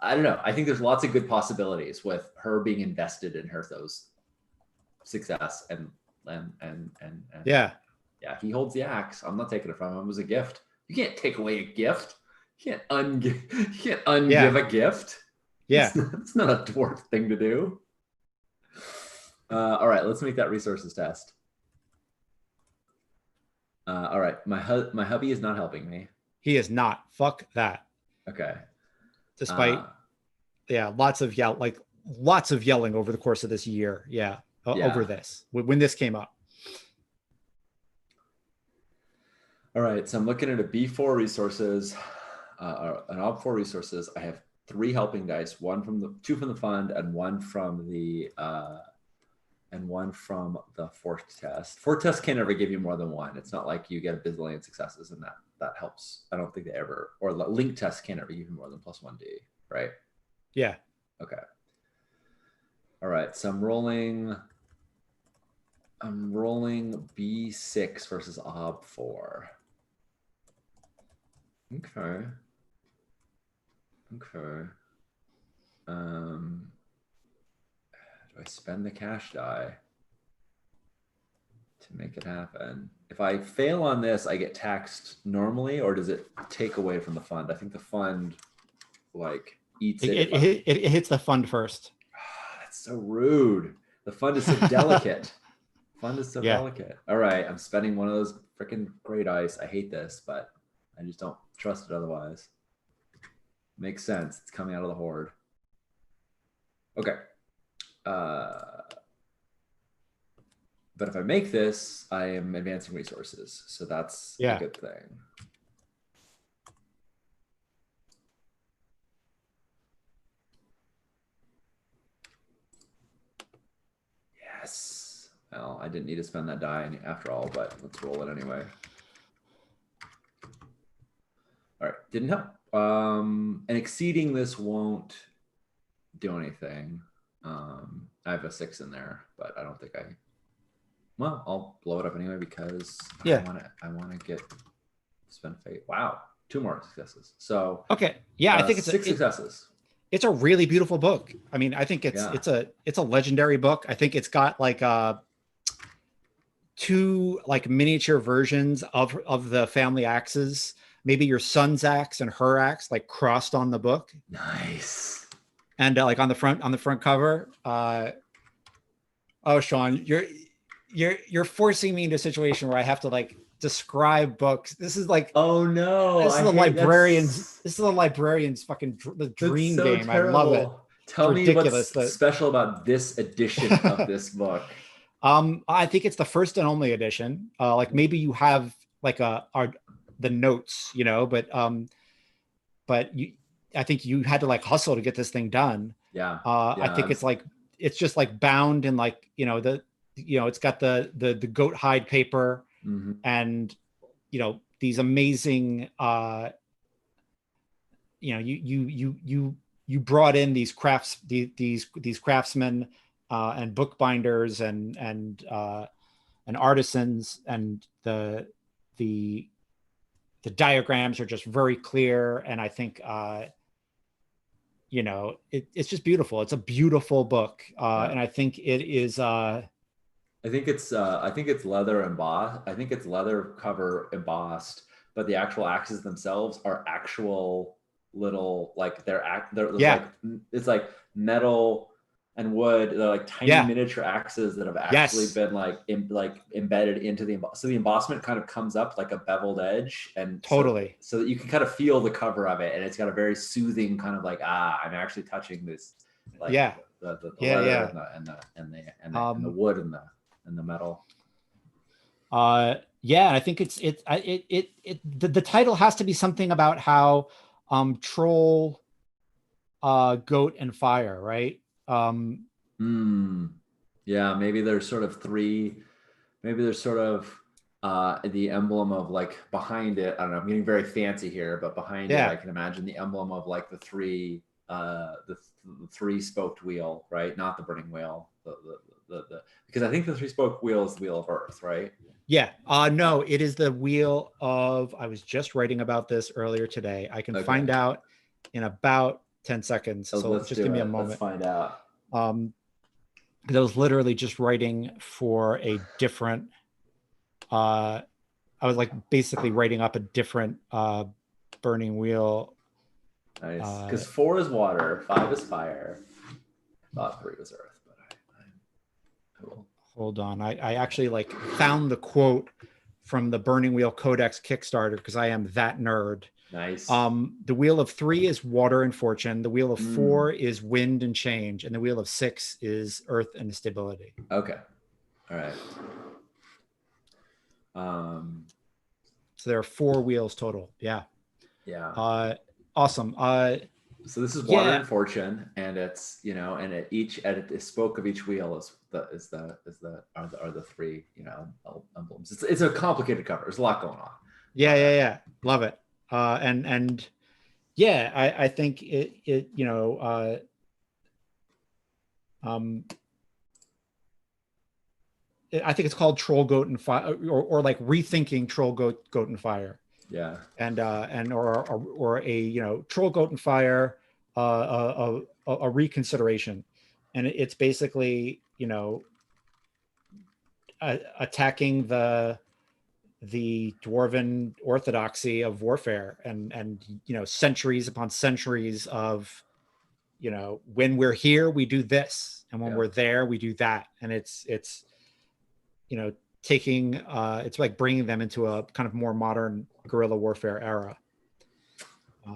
I don't know. I think there's lots of good possibilities with her being invested in Hirtho's success and and Yeah. yeah, he holds the axe. I'm not taking it from him. It was a gift. You can't take away a gift. You can't ungive a gift. Yeah. It's not a dwarf thing to do. All right, let's make that resources test. All right, my hubby is not helping me. He is not. Fuck that. Okay. Despite lots of yelling over the course of this year. Yeah. Over this when this came up. All right, so I'm looking at a B4 resources, an OB4 resources. I have 3 helping dice, 2 from the fund, and one from the forked test. Forked test can't ever give you more than 1. It's not like you get a bazillion successes, and that helps. I don't think they ever, or the link test can't ever give you more than +1D, right? Yeah. Okay. All right, so I'm rolling B6 versus OB4. Okay. Do I spend the cash die to make it happen? If I fail on this, I get taxed normally, or does it take away from the fund? I think the fund like eats it. It hits the fund first. That's so rude. The fund is so delicate. Fund is so delicate. All right, I'm spending one of those freaking great ice. I hate this, but I just don't trust it otherwise. Makes sense. It's coming out of the horde. Okay. But if I make this, I am advancing resources. So that's a good thing. Yes. Well, I didn't need to spend that die after all, but let's roll it anyway. All right, didn't help. And exceeding this won't do anything. I have a 6 in there, but I don't think well, I'll blow it up anyway because I want to spend fate. Wow, 2 more successes. So okay, yeah, I think it's 6 successes. It's a really beautiful book. I mean, I think it's a legendary book. I think it's got like 2 like miniature versions of the family axes. Maybe your son's axe and her axe like crossed on the book. Nice. And like on the front cover. Oh, Sean, you're forcing me into a situation where I have to like describe books. This is like, oh no, this is the librarian's. This is the librarian's fucking the dream game. Terrible. I love it. Tell me what's special about this edition of this book. I think it's the first and only edition. Like maybe you have like the notes, you know, but I think you had to like hustle to get this thing done. Yeah. I think it's just like bound in like, you know, it's got the goat hide paper and, you know, these amazing, you know, you brought in these these craftsmen and bookbinders and artisans, and the diagrams are just very clear. And I think, you know, it's just beautiful. It's a beautiful book. And I think it is, I think it's leather embossed. I think it's leather cover embossed, but the actual axes themselves are actual little, like they're like, it's like metal and wood. They're like tiny miniature axes that have actually been like embedded into the so the embossment kind of comes up like a beveled edge, and totally so that you can kind of feel the cover of it, and it's got a very soothing kind of like, I'm actually touching this, like the leather and the wood and the metal. Yeah, I think the title has to be something about how troll, goat, and fire, right? Yeah, maybe there's sort of the emblem of like behind it. I don't know, I'm getting very fancy here, but behind it I can imagine the emblem of like the 3 spoked wheel, right? Not the burning wheel, the because I think the 3-spoke wheel is the wheel of earth, right? Yeah. No, it is the wheel of, I was just writing about this earlier today. I can find out in about 10 seconds. So just give me a moment. Let's find out. because I was literally just writing for a different. I was like basically writing up a different burning wheel. Nice. Because 4 is water, 5 is fire. I thought 3 was earth, but I will. Hold on. I actually like found the quote from the Burning Wheel Codex Kickstarter because I am that nerd. Nice. The wheel of 3 is water and fortune. The wheel of 4 is wind and change, and the wheel of 6 is earth and stability. Okay. All right. So there are 4 wheels total. Yeah. Yeah. Awesome. So this is water and fortune, and it's, you know, and at the spoke of each wheel are the 3, you know, emblems. It's a complicated cover. There's a lot going on. Yeah. Love it. And yeah, I think it you know, I think it's called Troll, Goat, and Fire, or like rethinking Troll, Goat, and Fire. Yeah. And or a, you know, Troll, Goat, and Fire, a reconsideration, and it's basically, you know, attacking the dwarven orthodoxy of warfare, and you know, centuries upon centuries of, you know, when we're here we do this, and when we're there we do that, and it's you know, taking it's like bringing them into a kind of more modern guerrilla warfare era.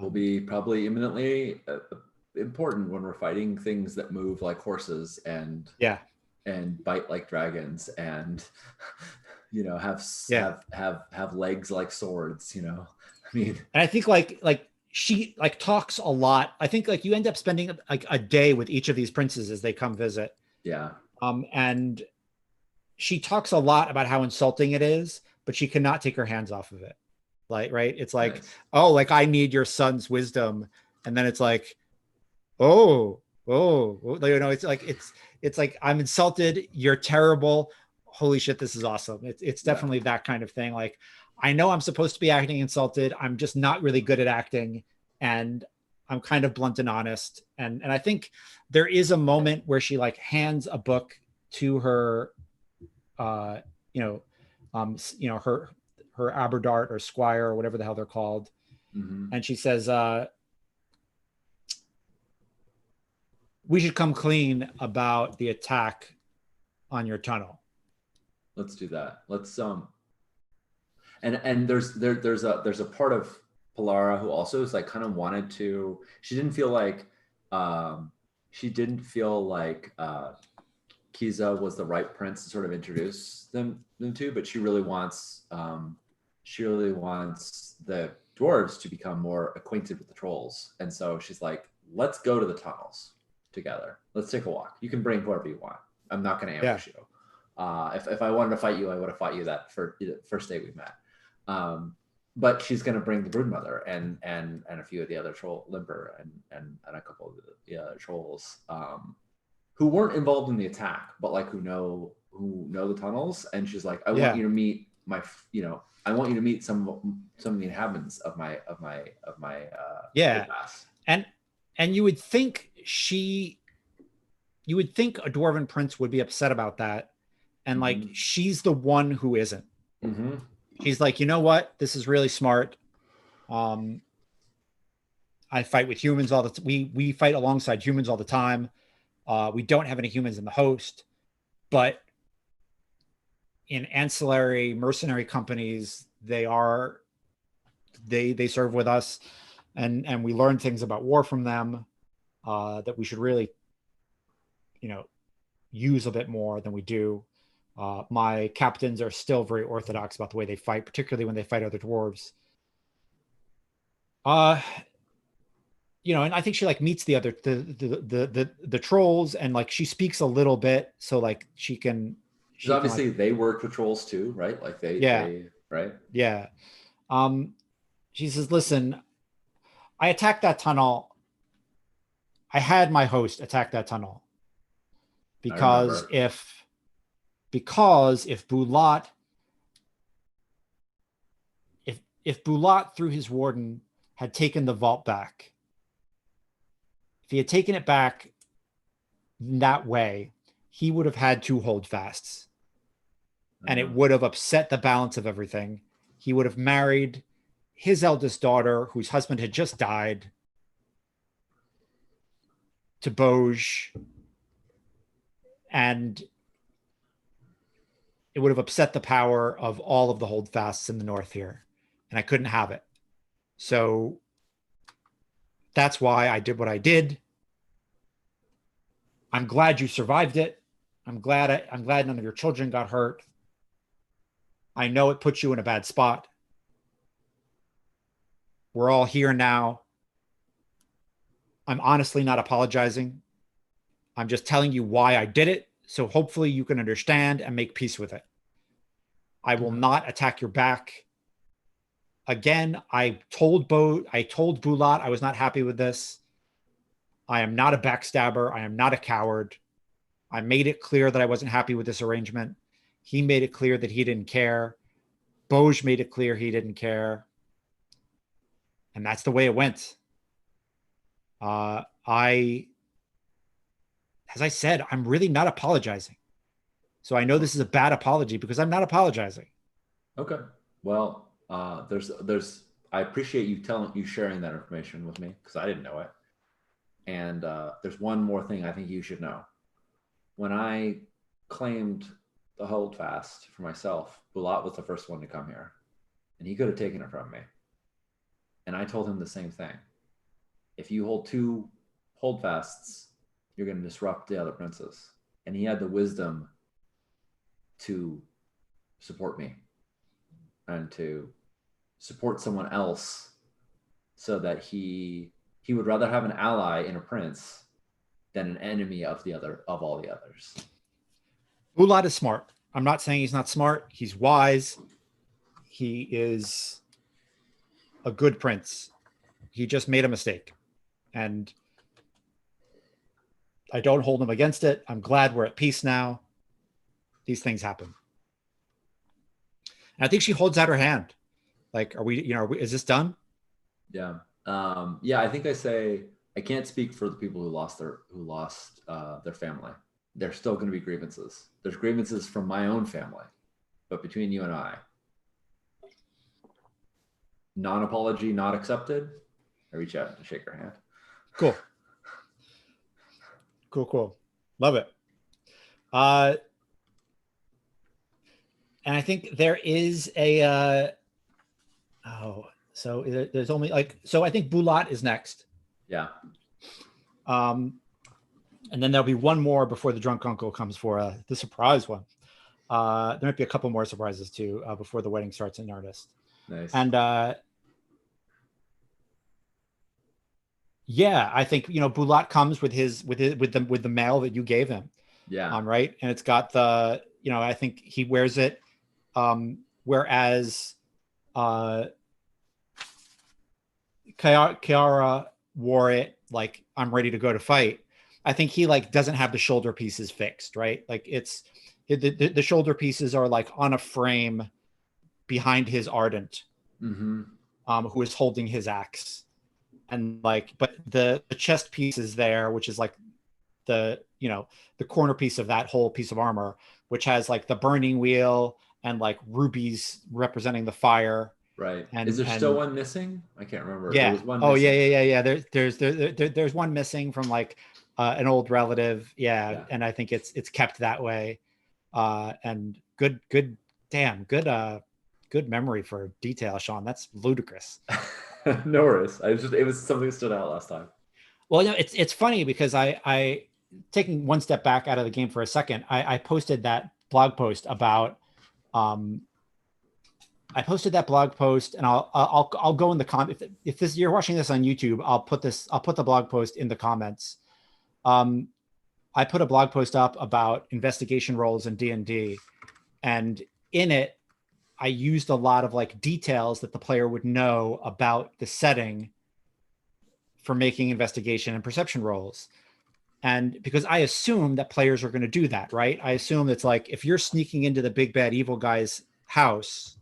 Will be probably imminently important when we're fighting things that move like horses and bite like dragons and you know, have legs like swords, you know. I mean, and I think like she like talks a lot. I think like you end up spending like a day with each of these princes as they come visit. Yeah. And she talks a lot about how insulting it is, but she cannot take her hands off of it. Like, right? It's like, nice. Oh, like I need your son's wisdom, and then it's like, oh, you know, it's like I'm insulted. You're terrible. Holy shit, this is awesome. It's definitely that kind of thing. Like, I know I'm supposed to be acting insulted. I'm just not really good at acting, and I'm kind of blunt and honest. And I think there is a moment where she like hands a book to her, you know, her aberdart or squire or whatever the hell they're called, and she says, "We should come clean about the attack on your tunnel." Let's do that. Let's and there's a part of Polara who also is like kind of wanted to. She didn't feel like Kiza was the right prince to sort of introduce them to, but she really wants the dwarves to become more acquainted with the trolls, and so she's like, let's go to the tunnels together. Let's take a walk. You can bring whoever you want. I'm not going to ambush you. If I wanted to fight you, I would have fought you that first day we met. But she's going to bring the Broodmother and a few of the other troll, Limper and a couple of the other trolls who weren't involved in the attack, but like who know the tunnels. And she's like, I want you to meet I want you to meet some of the inhabitants of my class. And you would think a dwarven prince would be upset about that. And like, she's the one who isn't. She's like, you know what? This is really smart. I fight with humans all the time. We fight alongside humans all the time. We don't have any humans in the host, but in ancillary mercenary companies, they serve with us, and we learn things about war from them that we should really, you know, use a bit more than we do. My captains are still very orthodox about the way they fight, particularly when they fight other dwarves. You know, and I think she like meets the other the trolls, and like she speaks a little bit, so like she can. Because obviously they work with trolls too, right? Like they right? Yeah. She says, "Listen, I attacked that tunnel. I had my host attack that tunnel because if Bulat if Bulat through his warden had taken the vault back, if he had taken it back that way, he would have had 2 hold fasts, and it Uh, would have upset the balance of everything. He would have married his eldest daughter, whose husband had just died, to Boj, and it would have upset the power of all of the holdfasts in the north here, and I couldn't have it. So that's why I did what I did. I'm glad you survived it. I'm glad none of your children got hurt. I know it puts you in a bad spot. We're all here now. I'm honestly not apologizing. I'm just telling you why I did it. So hopefully you can understand and make peace with it. I will not attack your back. Again, I told Bulat I was not happy with this. I am not a backstabber. I am not a coward. I made it clear that I wasn't happy with this arrangement. He made it clear that he didn't care. Boj made it clear he didn't care. And that's the way it went. As I said, I'm really not apologizing. So I know this is a bad apology because I'm not apologizing. Okay. Well, I appreciate you sharing that information with me because I didn't know it. And there's one more thing I think you should know. When I claimed the hold fast for myself, Bulat was the first one to come here, and he could have taken it from me. And I told him the same thing. If you hold 2 hold fasts, you're going to disrupt the other princes. And he had the wisdom to support me and to support someone else so that he would rather have an ally in a prince than an enemy of all the others. Bulat is smart. I'm not saying he's not smart. He's wise. He is a good prince. He just made a mistake. And I don't hold him against it. I'm glad we're at peace now. These things happen. And I think she holds out her hand. Like, is this done? Yeah. I think I can't speak for the people who lost their family. There's still going to be grievances. There's grievances from my own family, but between you and I, non-apology not accepted. I reach out to shake her hand. Cool. Love it. And I think there is there's only I think Bulat is next. Yeah. And then there'll be one more before the drunk uncle comes for the surprise one. There might be a couple more surprises too before the wedding starts in earnest. Nice. And I think Bulat comes with the mail that you gave him. Yeah. Right, and it's got the I think he wears it. Whereas Kiara wore it like I'm ready to go to fight. I think he doesn't have the shoulder pieces fixed, right? Like the shoulder pieces are like on a frame behind his Ardent, mm-hmm. Who is holding his axe, and but the chest piece is there, which is like the corner piece of that whole piece of armor, which has like the burning wheel and like rubies representing the fire. Right. And is there still one missing? I can't remember. Yeah. There was one missing. Yeah. There's one missing from like an old relative. Yeah. And I think it's kept that way. And good memory for detail, Sean. That's ludicrous. No worries. It was something that stood out last time. Well, it's funny because I taking one step back out of the game for a second, I posted that blog post about I posted that blog post, and I'll go in the comment. If you're watching this on YouTube, I'll put the blog post in the comments. I put a blog post up about investigation roles in D&D, and in it, I used a lot of like details that the player would know about the setting for making investigation and perception rolls. And because I assume that players are going to do that, right? I assume it's like, if you're sneaking into the big bad evil guy's house,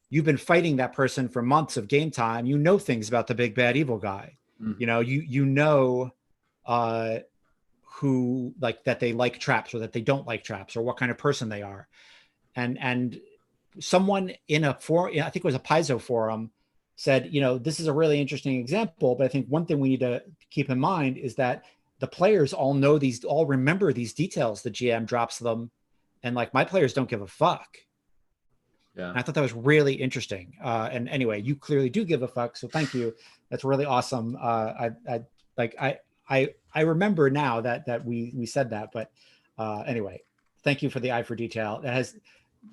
you've been fighting that person for months of game time. You know things about the big bad evil guy. Mm-hmm. You know who like that they like traps or that they don't like traps or what kind of person they are. And someone in a forum, I think it was a Paizo forum, said, this is a really interesting example, but I think one thing we need to keep in mind is that the players all remember these details the GM drops them, and like my players don't give a fuck. Yeah. And I thought that was really interesting. And anyway, you clearly do give a fuck, so thank you. That's really awesome. I remember now that we said that, but anyway, thank you for the eye for detail. It has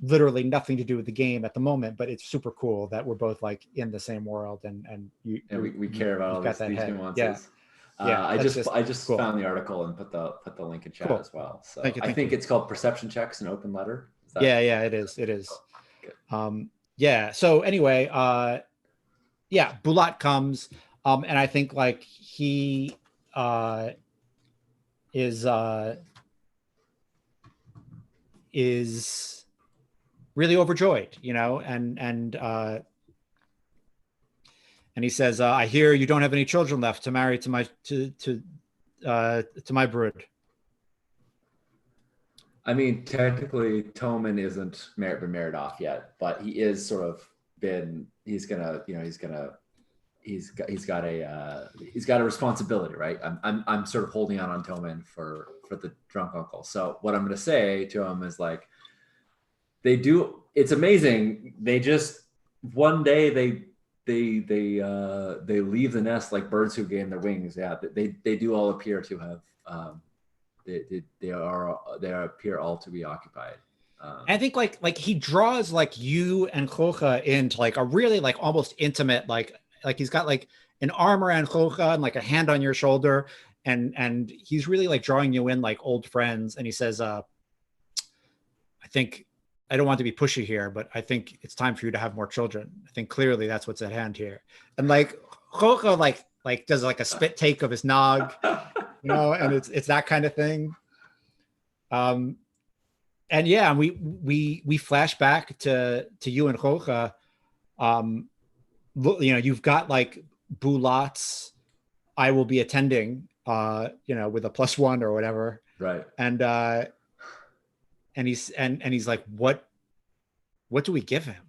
literally nothing to do with the game at the moment, but it's super cool that we're both like in the same world and we care about all these nuances. I just cool. Found the article and put the link in chat cool. As well. So thank you. I think it's called Perception Checks, an open letter. Yeah, it is. Yeah. So anyway, Bulat comes, and I think like he is really overjoyed, and he says, "I hear you don't have any children left to marry to my brood." I mean, technically, Tommen isn't been married off yet, but he is sort of been. He's got a responsibility, right? I'm sort of holding on Tommen for the drunk uncle. So what I'm going to say to him is like, they do. It's amazing. They just one day they leave the nest like birds who gain their wings. Yeah, they do all appear to have. They appear all to be occupied. I think like he draws like you and Khocha into like a really like almost intimate like he's got like an arm around Khocha and like a hand on your shoulder, and he's really like drawing you in like old friends. And he says, I think, I don't want to be pushy here, but I think it's time for you to have more children. I think clearly that's what's at hand here. And like Khocha like does like a spit take of his nog, and it's that kind of thing. And yeah, we flash back to you and Khocha. You've got like Bulat's I will be attending, with a +1 or whatever. Right. And he's like, what do we give him?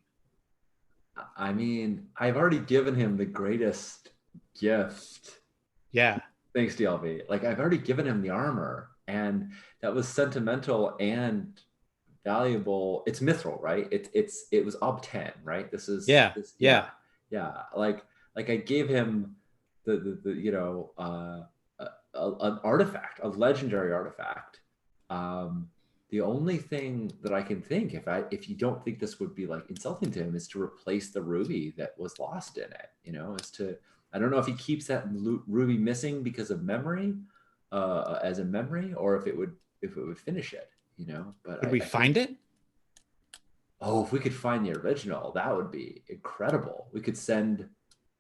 I mean, I've already given him the greatest gift. Yeah. Thanks, DLV. Like I've already given him the armor, and that was sentimental and valuable. It's mithril, right? It was ob 10, right? This is yeah. Like I gave him the an artifact, a legendary artifact. The only thing that I can think, if you don't think this would be like insulting to him, is to replace the ruby that was lost in it. I don't know if he keeps that ruby missing because of memory, as a memory, or if it would finish it, But could we find it? Oh, if we could find the original, that would be incredible. We could send.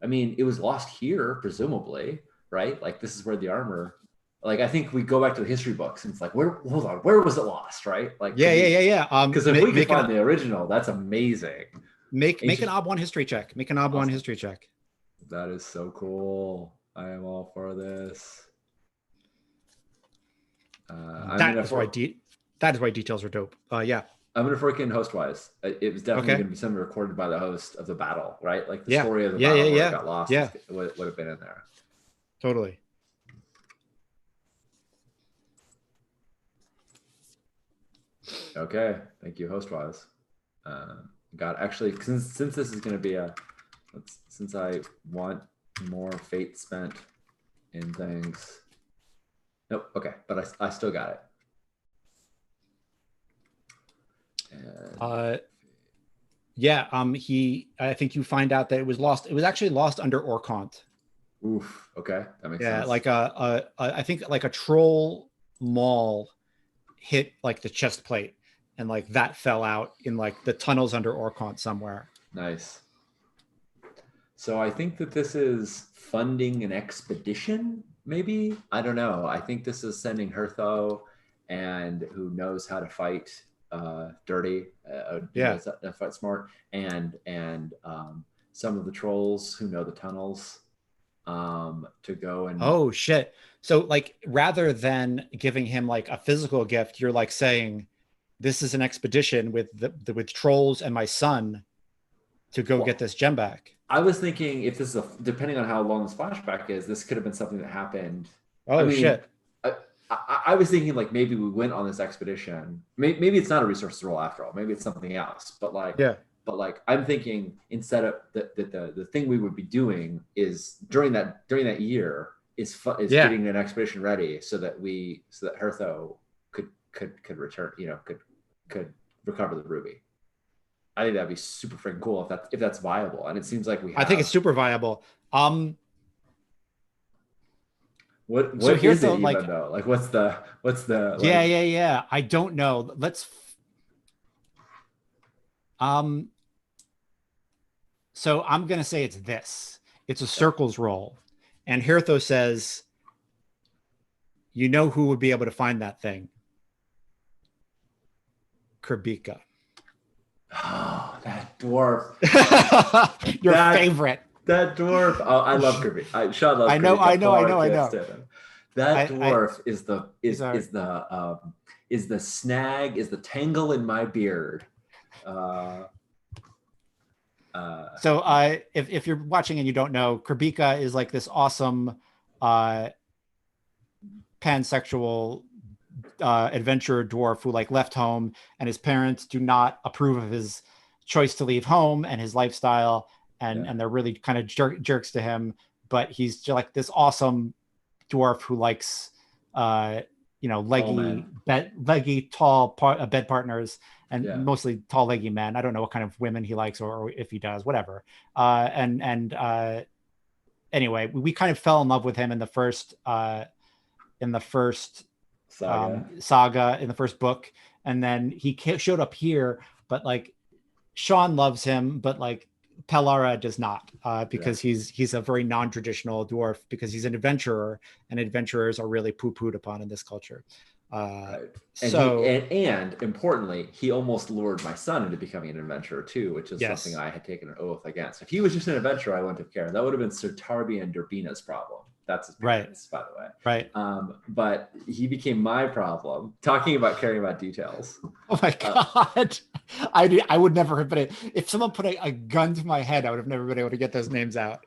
I mean, it was lost here, presumably, right? Like this is where the armor. Like I think we go back to the history books, and it's like, where was it lost, right? Like yeah. Because if we can find the original, that's amazing. Make an ob 1 history check. Make an ob 1 history check. That is so cool. I am all for this. That is why details are dope. Yeah. I'm gonna freaking hostwise. It was definitely gonna be something recorded by the host of the battle, right? Like the story of the battle where it got lost. Yeah. Would have been in there. Totally. Okay, thank you, hostwise. Actually, since this is gonna be since I want more fate spent in things. Nope. Okay, but I still got it. I think you find out that it was lost. It was actually lost under Orkant. Oof. Okay, that makes sense. Yeah, like I think like a troll maul hit like the chest plate, and like that fell out in like the tunnels under Orkant somewhere. Nice. So I think that this is funding an expedition, maybe? I don't know. I think this is sending Hertho, and who knows how to fight dirty, fight smart, and some of the trolls who know the tunnels. to go and Oh shit. So like rather than giving him like a physical gift, you're like saying this is an expedition with with trolls and my son to go get well, this gem back. I was thinking if this is depending on how long this flashback is, this could have been something that happened. I Oh mean, shit. I was thinking like maybe we went on this expedition. Maybe it's not a resources roll after all. Maybe it's something else. Yeah. But like I'm thinking instead of the thing we would be doing is during that year is Yeah. getting an expedition ready so that Hertho could return. Could recover the ruby. I think that'd be super freaking cool if that's viable. And it seems like we I think it's have. super viable. So What here's is the it like even though? Like what's the yeah, like yeah, yeah. I don't know. Let's um so I'm gonna say it's this. It's a circles roll. And Hirtho says, you know who would be able to find that thing? Kerbika. oh that dwarf. Your That favorite. that dwarf. Oh, I love Kirby. Sean loves I know, Kirby. I know, I Polar know, I can't know. stand him. That I dwarf is the he's our is the snag, is the tangle in my beard. Uh so if you're watching and you don't know, Kerbika is like this awesome uh pansexual adventurer dwarf who like left home, and his parents do not approve of his choice to leave home and his lifestyle, yeah. and they're really kind of jerks to him. But he's just like this awesome dwarf who likes uh Tall leggy man. tall bed partners, and Yeah. mostly tall leggy men. I don't know what kind of women he likes, or if he does, whatever. And anyway, we kind of fell in love with him in the first Saga. saga, in the first book, and then he showed up here, but like Sean loves him, but like Pelara does not, Yeah. because he's a very non-traditional dwarf, because he's an adventurer, and adventurers are really poo-pooed upon in this culture. Right. And So and importantly, he almost lured my son into becoming an adventurer too, which is something yes, I had taken an oath against. If he was just an adventurer, I wouldn't have cared. That would have been Sir Tarby and Durbina's problem. That's his right, parents, by the way. right. But he became my problem. Talking about caring about details. Oh my god, I would never have been able, if someone put a gun to my head, I would have never been able to get those names out.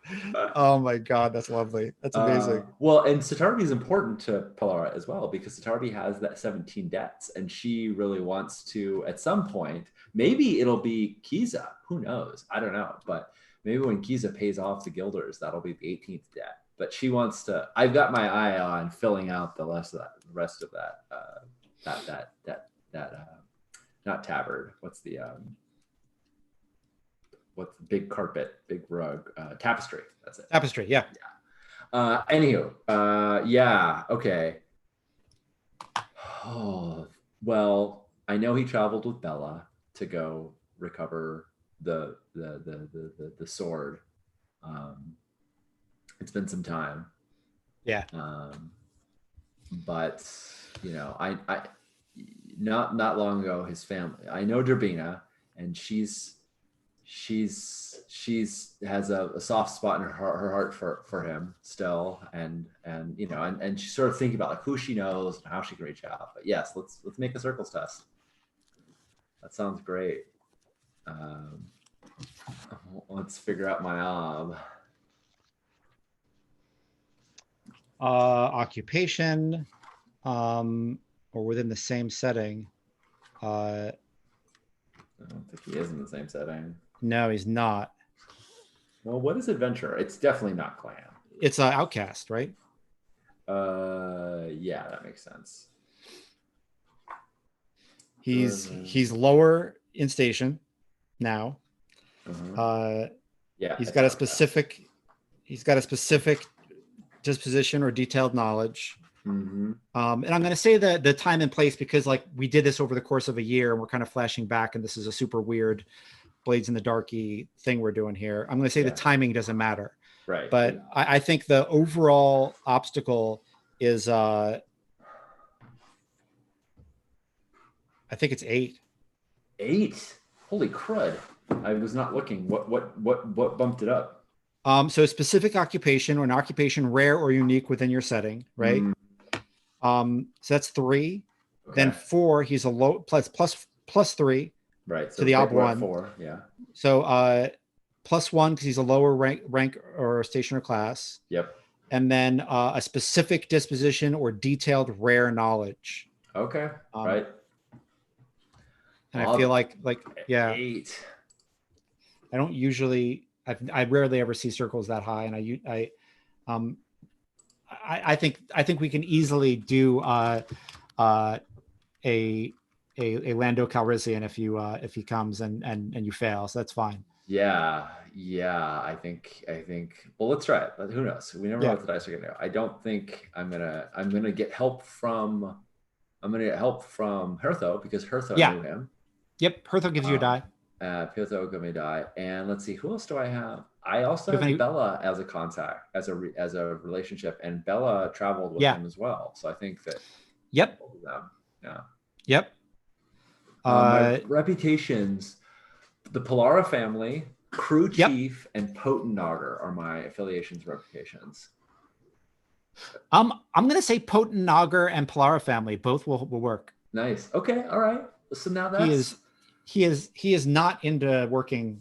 Oh my god, that's lovely. That's amazing. Well, and Sitarbi is important to Pelara as well because Sitarbi has that 17 debts, and she really wants to, at some point, maybe it'll be Kiza. Who knows? I don't know. But maybe when Kiza pays off the Guilders, that'll be the 18th debt. But she wants to. I've got my eye on filling out the rest of that. Not tabard. What's the big carpet, big rug, tapestry. That's it. Tapestry, yeah. Anywho, yeah, okay. Oh, well, I know he traveled with Bella to go recover the sword. It's been some time. Yeah. But I not long ago, his family. I know Derbina, and she's has a soft spot in her heart for him still, and she's sort of thinking about like who she knows and how she can reach out. But yes, let's make a circles test. That sounds great. Let's figure out my Occupation, or within the same setting. I don't think he is in the same setting. No, he's not. Well, what is adventure? It's definitely not clan. It's an outcast, right? Yeah, that makes sense. He's lower in station now. Yeah, he's got a specific disposition or detailed knowledge. Mm-hmm. And I'm going to say the time and place, because like we did this over the course of a year and we're kind of flashing back, and this is a super weird Blades in the Darky thing we're doing here. I'm going to say the timing doesn't matter. Right. But I think the overall obstacle is, I think it's 8. 8? Holy crud. I was not looking. What bumped it up? So a specific occupation or an occupation rare or unique within your setting, right? So that's 3. Okay. Then 4, he's a low plus 3 Right. So to the ob we're at 1. 4. Yeah. So +1 because he's a lower rank or station or class. Yep. And then a specific disposition or detailed rare knowledge. Okay. Right. And I feel like yeah, 8. I don't usually, I rarely ever see circles that high, and I think we can easily do a Lando Calrissian if he comes and you fail, so that's fine. Yeah. I think. Well, let's try it. But who knows? We never know what the dice are gonna do. I don't think I'm gonna get help from. I'm gonna get help from Hertho because Hertho knew him. Yep, Hertho gives you a die. Hertho give me a die, and let's see who else do I have. I also have Bella as a contact, as a relationship, and Bella traveled with him as well. So I think that. Yep. Both of them. Yeah. Yep. My reputations, the Pollara family, Crew Chief, and Potent Nogger are my affiliations reputations. I'm gonna say Potent Nogger and Pollara family both will work. Nice. Okay. All right. So now that's he is not into working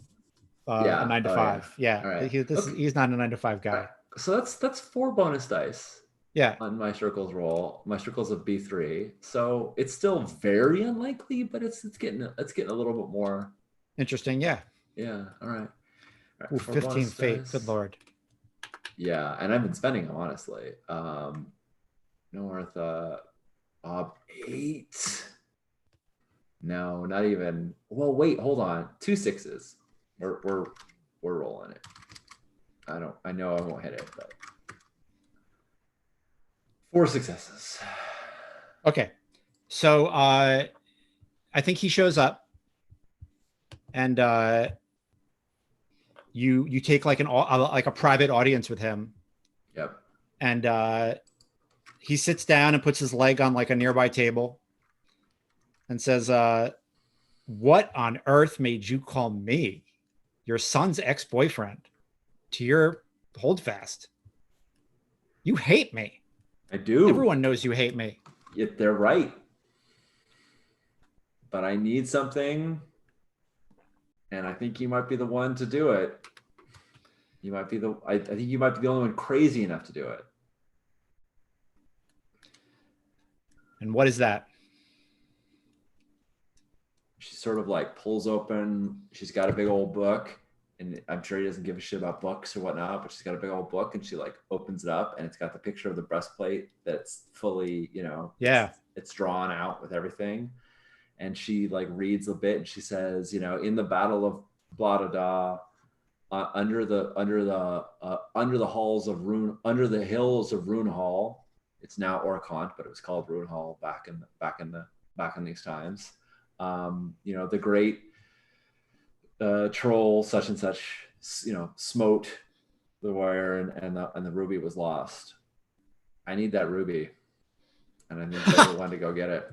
a 9 to 5. Yeah. All right. He's not a 9 to 5 guy. Right. So that's 4 bonus dice. Yeah. On my circles roll, my circles of B3. So it's still very unlikely, but it's getting a little bit more interesting. Yeah. Yeah. All right. Ooh, 15 fate. Dice. Good Lord. Yeah, and I've been spending them honestly. North ob 8. No, not even. Well, wait, hold on. 2 6s. We're rolling it. I know I won't hit it, but 4 successes. Okay, so I think he shows up, and you take like a private audience with him. Yep. And he sits down and puts his leg on like a nearby table, and says, "What on earth made you call me, your son's ex-boyfriend, to your holdfast? You hate me." I do. Everyone knows you hate me. Yeah, they're right. But I need something, and I think you might be the one to do it. You might be I think you might be the only one crazy enough to do it. And what is that? She sort of like pulls open. She's got a big old book. And I'm sure he doesn't give a shit about books or whatnot, but she's got a big old book, and she like opens it up, and it's got the picture of the breastplate that's fully, it's drawn out with everything. And she like reads a bit, and she says, in the battle of blah da da, under the halls of Rune, under the hills of Rune Hall. It's now Orkant, but it was called Rune Hall back in these times. The great troll such and such, smote the warrior, and the ruby was lost. I need that ruby, and I need everyone to go get it.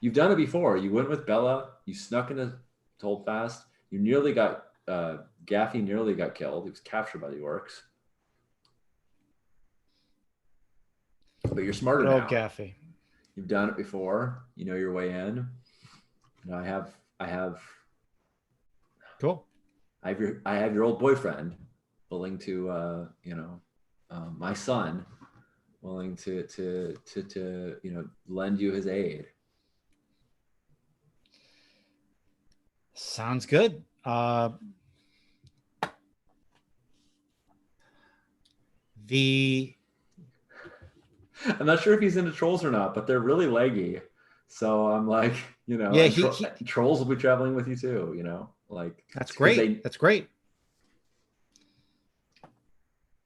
You've done it before. You went with Bella. You snuck into Holdfast. You nearly got Gaffy nearly got killed. He was captured by the orcs. But you're smarter now. Gaffy. You've done it before. You know your way in. I have cool. I have your old boyfriend willing to my son willing to lend you his aid. Sounds good. I'm not sure if he's into trolls or not, but they're really leggy. So I'm like, trolls will be traveling with you too, like that's great. That's great.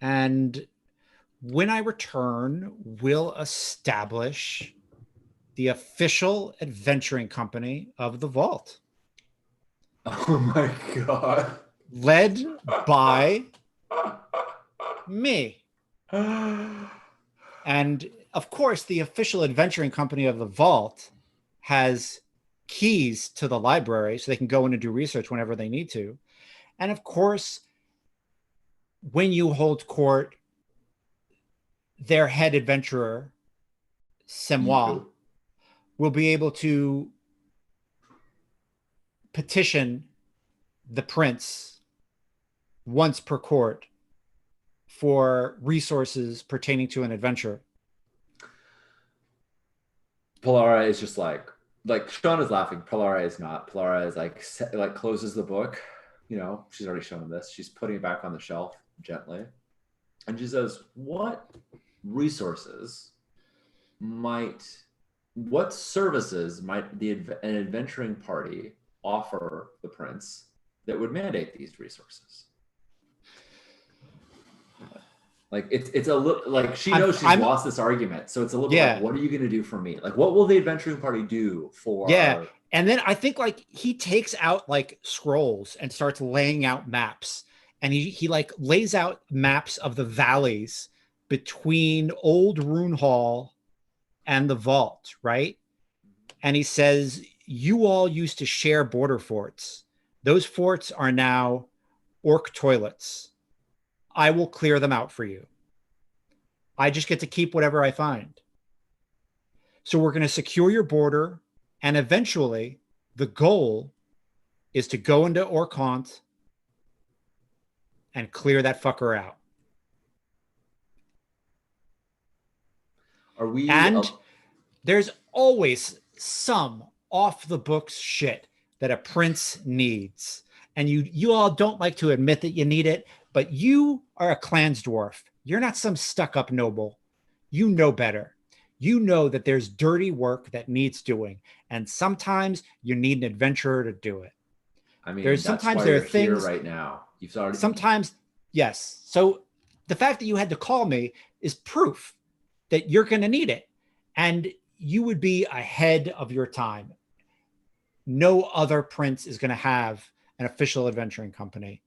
And when I return, we'll establish the official adventuring company of the Vault. Oh my God. Led by me. And of course, the official adventuring company of the Vault has keys to the library so they can go in and do research whenever they need to. And of course, when you hold court, their head adventurer, Semois, Yifu. will be able to petition the prince once per court for resources pertaining to an adventure. Polara is just like Sean is laughing. Polara is not. Polara is like closes the book. You know, she's already shown him this. She's putting it back on the shelf gently, and she says, "What resources what services might an adventuring party offer the prince that would mandate these resources?" Like it's a little like she knows she's lost this argument, so it's a little bit like, what are you going to do for me? Like, what will the adventuring party do for? Yeah, and then I think like he takes out like scrolls and starts laying out maps, and he like lays out maps of the valleys between Old Rune Hall and the vault, right? And he says, "You all used to share border forts. Those forts are now orc toilets. I will clear them out for you. I just get to keep whatever I find. So we're going to secure your border, and eventually the goal is to go into Orcant and clear that fucker out." Are we? And there's always some off the books shit that a prince needs. And you all don't like to admit that you need it, but you are a Clansdwarf. You're not some stuck-up noble. You know better. You know that there's dirty work that needs doing, and sometimes you need an adventurer to do it. I mean, there's sometimes there are things here right now. You've already sometimes, yes. So the fact that you had to call me is proof that you're going to need it, and you would be ahead of your time. No other prince is going to have an official adventuring company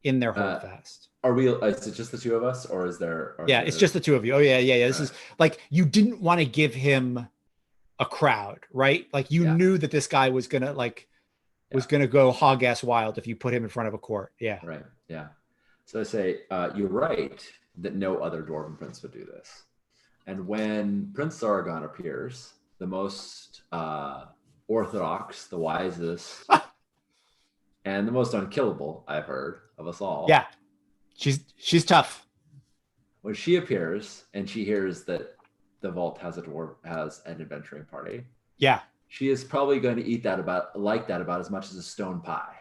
in their holdfast. Are we? Is it just the two of us, or is there? It's just the two of you. Oh yeah. This is like, you didn't want to give him a crowd, right? Like you knew that this guy was gonna go hog ass wild if you put him in front of a court. Yeah. Right. Yeah. So I say, you're right that no other dwarven prince would do this. And when Prince Zargon appears, the most orthodox, the wisest, and the most unkillable I've heard of us all. Yeah. She's tough. When she appears and she hears that the vault has an adventuring party. Yeah. She is probably going to eat that about as much as a stone pie.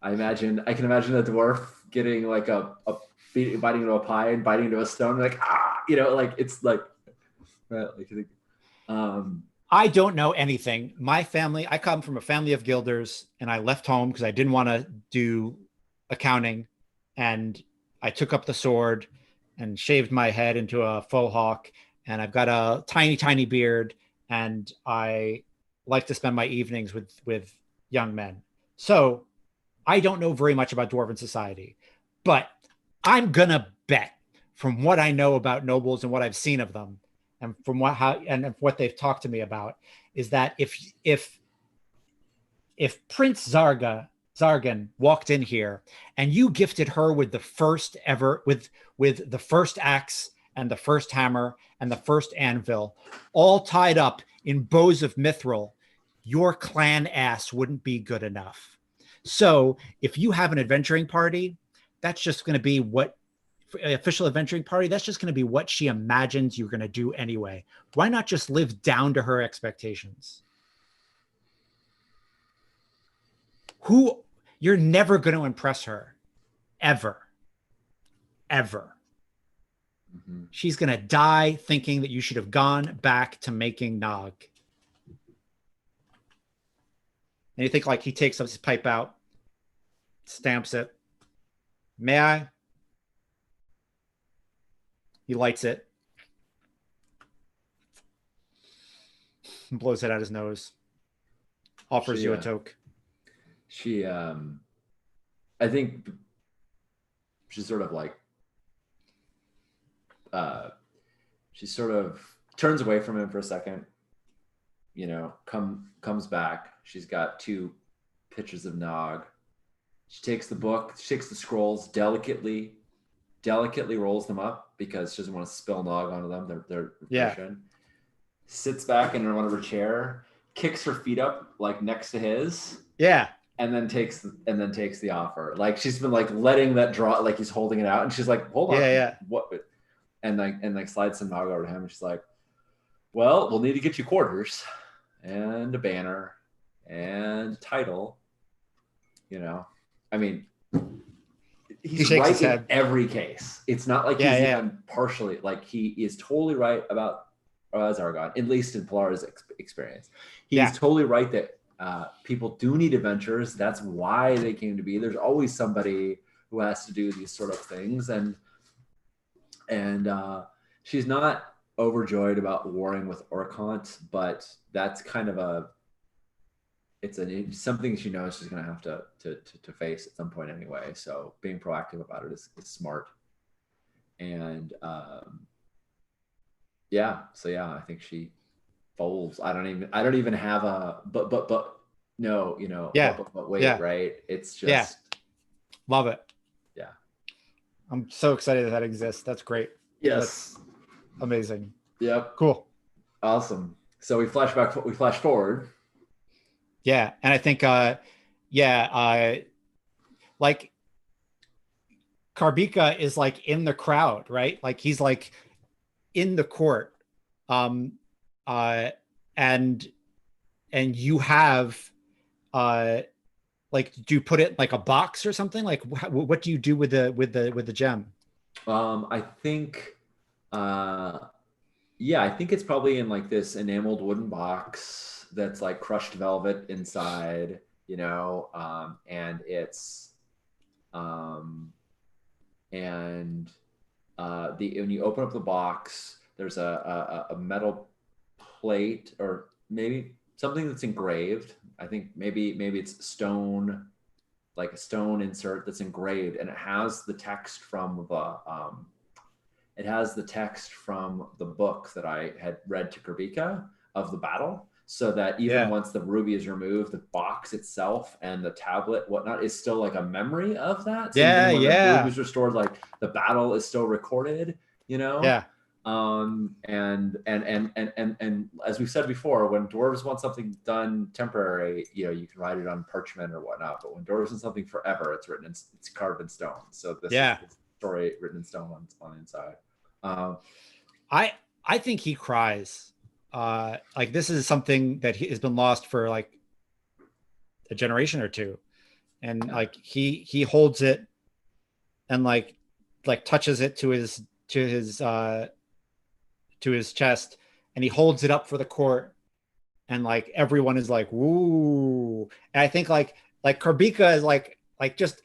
I can imagine a dwarf getting like biting into a pie and biting into a stone, like, it's like, right, I don't know anything. My family, I come from a family of guilders, and I left home because I didn't want to do accounting, and I took up the sword and shaved my head into a faux hawk, and I've got a tiny, tiny beard, and I like to spend my evenings with young men. So I don't know very much about dwarven society, but I'm gonna bet, from what I know about nobles and what I've seen of them, and from what they've talked to me about, is that if Prince Zargon walked in here and you gifted her with the first axe and the first hammer and the first anvil, all tied up in bows of mithril, your clan ass wouldn't be good enough. So if you have an adventuring party, that's just going to be official adventuring party, that's just going to be what she imagines you're going to do anyway. Why not just live down to her expectations? You're never going to impress her, ever. Mm-hmm. She's going to die thinking that you should have gone back to making Nog. And you think, like, he takes up his pipe out, stamps it. May I? He lights it, and blows it out his nose, offers you a toke. She, I think she's sort of like, she sort of turns away from him for a second, comes back. She's got 2 pitchers of Nog. She takes the book, she takes the scrolls delicately, delicately rolls them up because she doesn't want to spill nog onto them. They're Yeah. refreshing. Sits back in one of her chair, kicks her feet up like next to his, Yeah. and then takes the offer. Like she's been like letting that draw, like he's holding it out, and she's like, "Hold on, Yeah. what?" And like slides some nog over to him, and she's like, "Well, we'll need to get you quarters and a banner and title. You know, I mean, he's shakes right his in head. every case. It's not like Yeah, he's yeah. even partially, like he is totally right about Zargon, at least in Polara's experience. He's Yeah. totally right that people do need adventures. That's why they came to be. There's always somebody who has to do these sort of things, and she's not overjoyed about warring with Orkant, but that's kind of it's something she knows she's going to have to face at some point anyway. So being proactive about it is smart. And I think she folds. I don't even have a but no, Yeah. but wait, Yeah. right? It's just Yeah. Love it. Yeah. I'm so excited that exists. That's great. Yes. That's amazing. Yep. Cool. Awesome. So we flash forward. Yeah. And I think like Karbika is like in the crowd, right? Like he's like in the court. And you have like, do you put it like a box or something? Like what do you do with the gem? I think I think it's probably in like this enameled wooden box that's like crushed velvet inside, and it's when you open up the box, there's a metal plate or maybe something that's engraved. I think maybe it's stone, like a stone insert that's engraved, and it has the text from the book that I had read to Karbika of the battle, so that even once the ruby is removed, the box itself and the tablet, whatnot, is still like a memory of that. So even when the ruby is restored, like the battle is still recorded, Yeah. And as we've said before, when dwarves want something done temporary, you can write it on parchment or whatnot. But when dwarves want something forever, it's carved in stone. So this is the story written in stone on the inside. I think he cries. Like this is something that has been lost for like a generation or two, and like he holds it and like touches it to his chest, and he holds it up for the court, and like everyone is like woo. And I think like Karbika is like just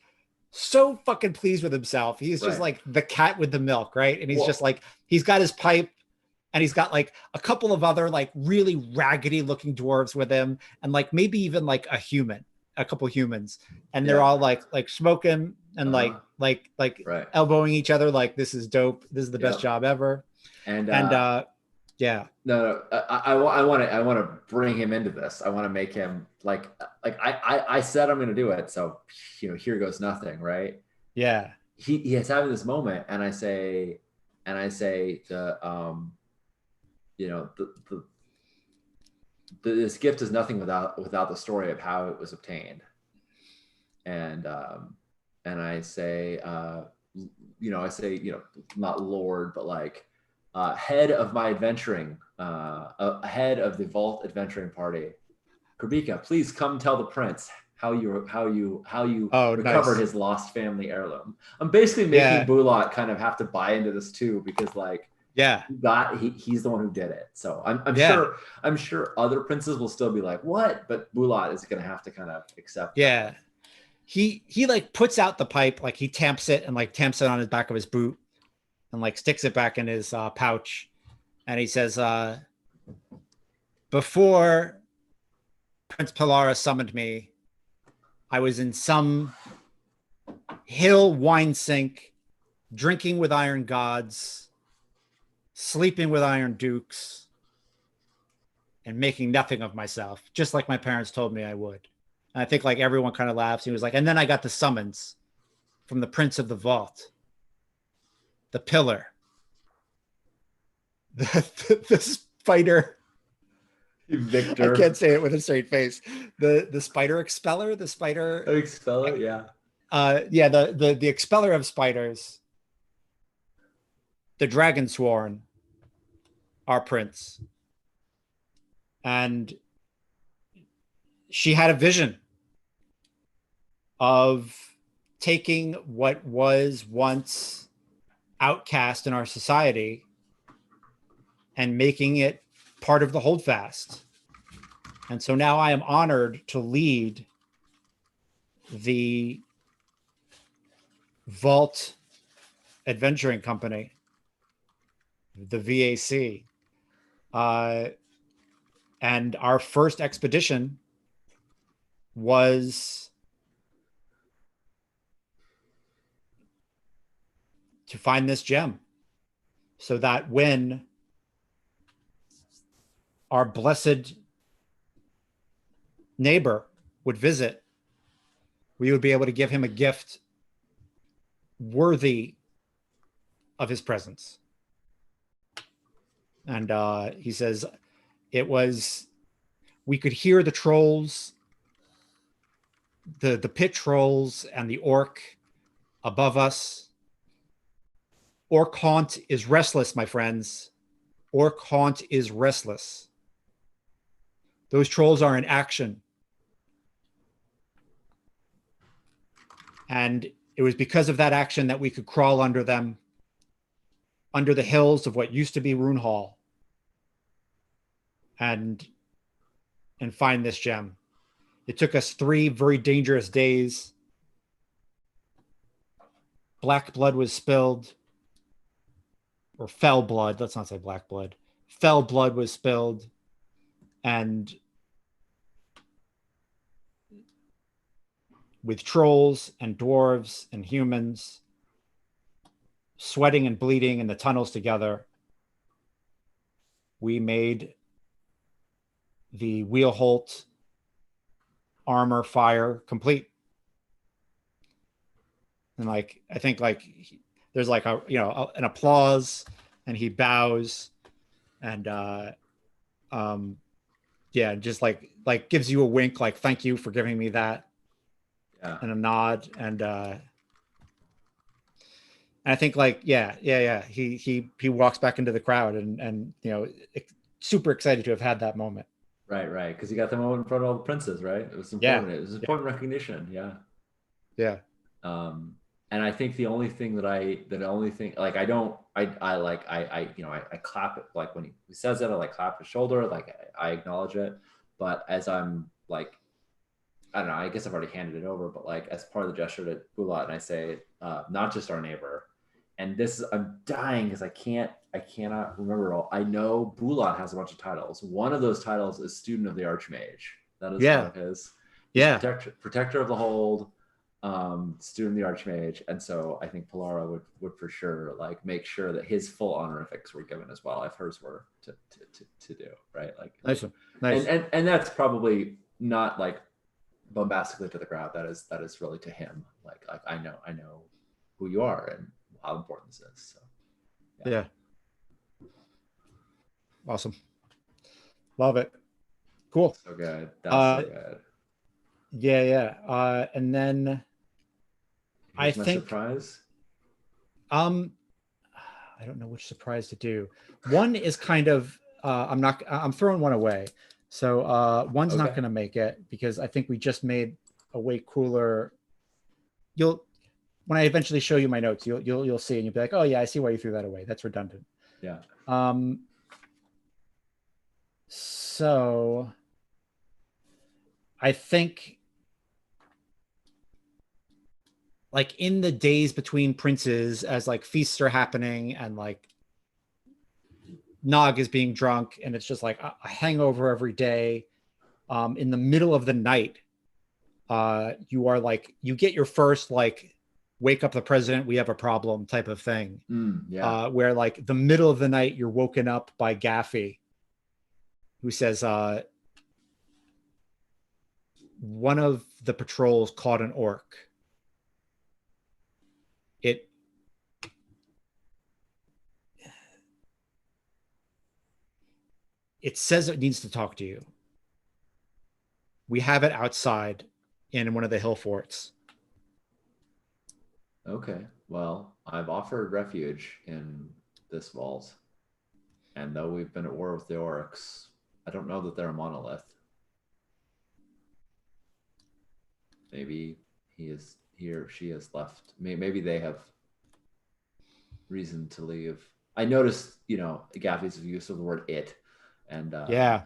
so fucking pleased with himself. He's just like the cat with the milk, right? And he's just like, he's got his pipe, and he's got like a couple of other like really raggedy looking dwarves with him, and like maybe even like a couple humans, and they're all like smoking and like elbowing each other, like this is dope, this is the best job ever. And I want to bring him into this. I want to make him like I said I'm going to do it, so here goes nothing, right? Yeah. He is having this moment, and I say this gift is nothing without the story of how it was obtained. And I say not lord, but like head of my adventuring, head of the vault adventuring party, Karbika, please come tell the prince how you recovered his lost family heirloom. I'm basically making Bulat kind of have to buy into this too, because like he's the one who did it. So I'm sure other princes will still be like, what? But Bulat is going to have to kind of accept. Yeah. He like puts out the pipe, like he tamps it and like tamps it on his back of his boot and like sticks it back in his pouch. And he says, before Prince Polara summoned me, I was in some hill wine sink, drinking with iron gods, sleeping with iron dukes, and making nothing of myself, just like my parents told me I would. And I think like everyone kind of laughs. He was like, and then I got the summons from the Prince of the Vault. the pillar, the spider. I Victor. can't say it with a straight face. The spider expeller, the spider. Expeller, yeah. Yeah, the expeller of spiders, the dragon sworn, our prince, and she had a vision of taking what was once outcast in our society and making it part of the holdfast. And so now I am honored to lead the Vault Adventuring Company, the VAC. And our first expedition was to find this gem so that when our blessed neighbor would visit, we would be able to give him a gift worthy of his presence. And he says we could hear the trolls, the pit trolls and the orc above us. Orc Haunt is restless, my friends. Orc Haunt is restless. Those trolls are in action. And it was because of that action that we could crawl under them, under the hills of what used to be Rune Hall, and find this gem. It took us 3 very dangerous days. Black blood was spilled, or fell blood. Let's not say black blood. Fell blood was spilled, and with trolls and dwarves and humans sweating and bleeding in the tunnels together, we made the Wheelholt armor fire complete. And like, I think like there's like a, an applause, and he bows, and yeah, just like gives you a wink, like, thank you for giving me that. Yeah. And a nod. And I think like, yeah. He walks back into the crowd and super excited to have had that moment. Right. Because you got the moment in front of all the princes, right? It was important. Yeah. It was important recognition. Yeah. Yeah. And I think the only thing I clap it, like when he says it, I like clap his shoulder, like I acknowledge it. But as I'm like, I don't know, I guess I've already handed it over, but like as part of the gesture to Bulat, and I say, not just our neighbor. And this is, I'm dying because I cannot remember all. I know Bulat has a bunch of titles. One of those titles is Student of the Archmage. That is one of his. Yeah. Protector of the Hold, Student of the Archmage. And so I think Polara would for sure like make sure that his full honorifics were given as well, if hers were to do, right? Like nice. And that's probably not like bombastically to the crowd. That is really to him. Like I know who you are and how important this is. So yeah. Awesome. Love it. Cool. So good. That's so good. Yeah. And then I think surprise. I don't know which surprise to do. One is kind of I'm throwing one away. So one's not going to make it because I think we just made a way cooler. When I eventually show you my notes, you'll see and you'll be like, oh yeah, I see why you threw that away. That's redundant. Yeah. So I think like in the days between princes, as like feasts are happening and like Nog is being drunk and it's just like a hangover every day, in the middle of the night, you are like, you get your first like wake up the president, we have a problem type of thing. Where like the middle of the night you're woken up by Gaffy, who says one of the patrols caught an orc. it says it needs to talk to you. We have it outside in one of the hill forts. Okay. Well, I've offered refuge in this vault. And though we've been at war with the orcs, I don't know that they're a monolith. Maybe he or she has left. Maybe they have reason to leave. I noticed, Gaffey's use of the word "it," and Yeah.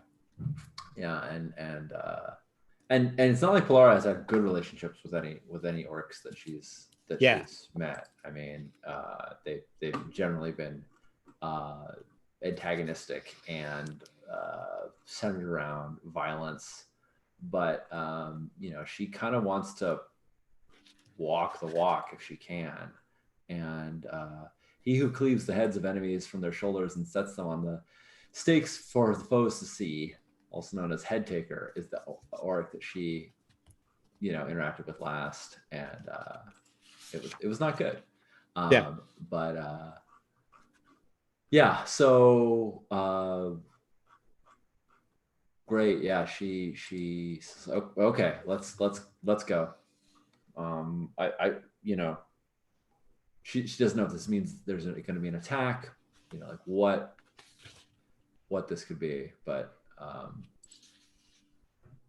And it's not like Polara has had good relationships with any orcs that she's met. I mean, they've generally been antagonistic and centered around violence. But she kind of wants to walk the walk if she can. And he who cleaves the heads of enemies from their shoulders and sets them on the stakes for the foes to see, also known as Head Taker, is the orc that she, interacted with last, and it was not good. But yeah, so great. Yeah, she says, okay, let's go. She doesn't know if this means there's going to be an attack, like what this could be, but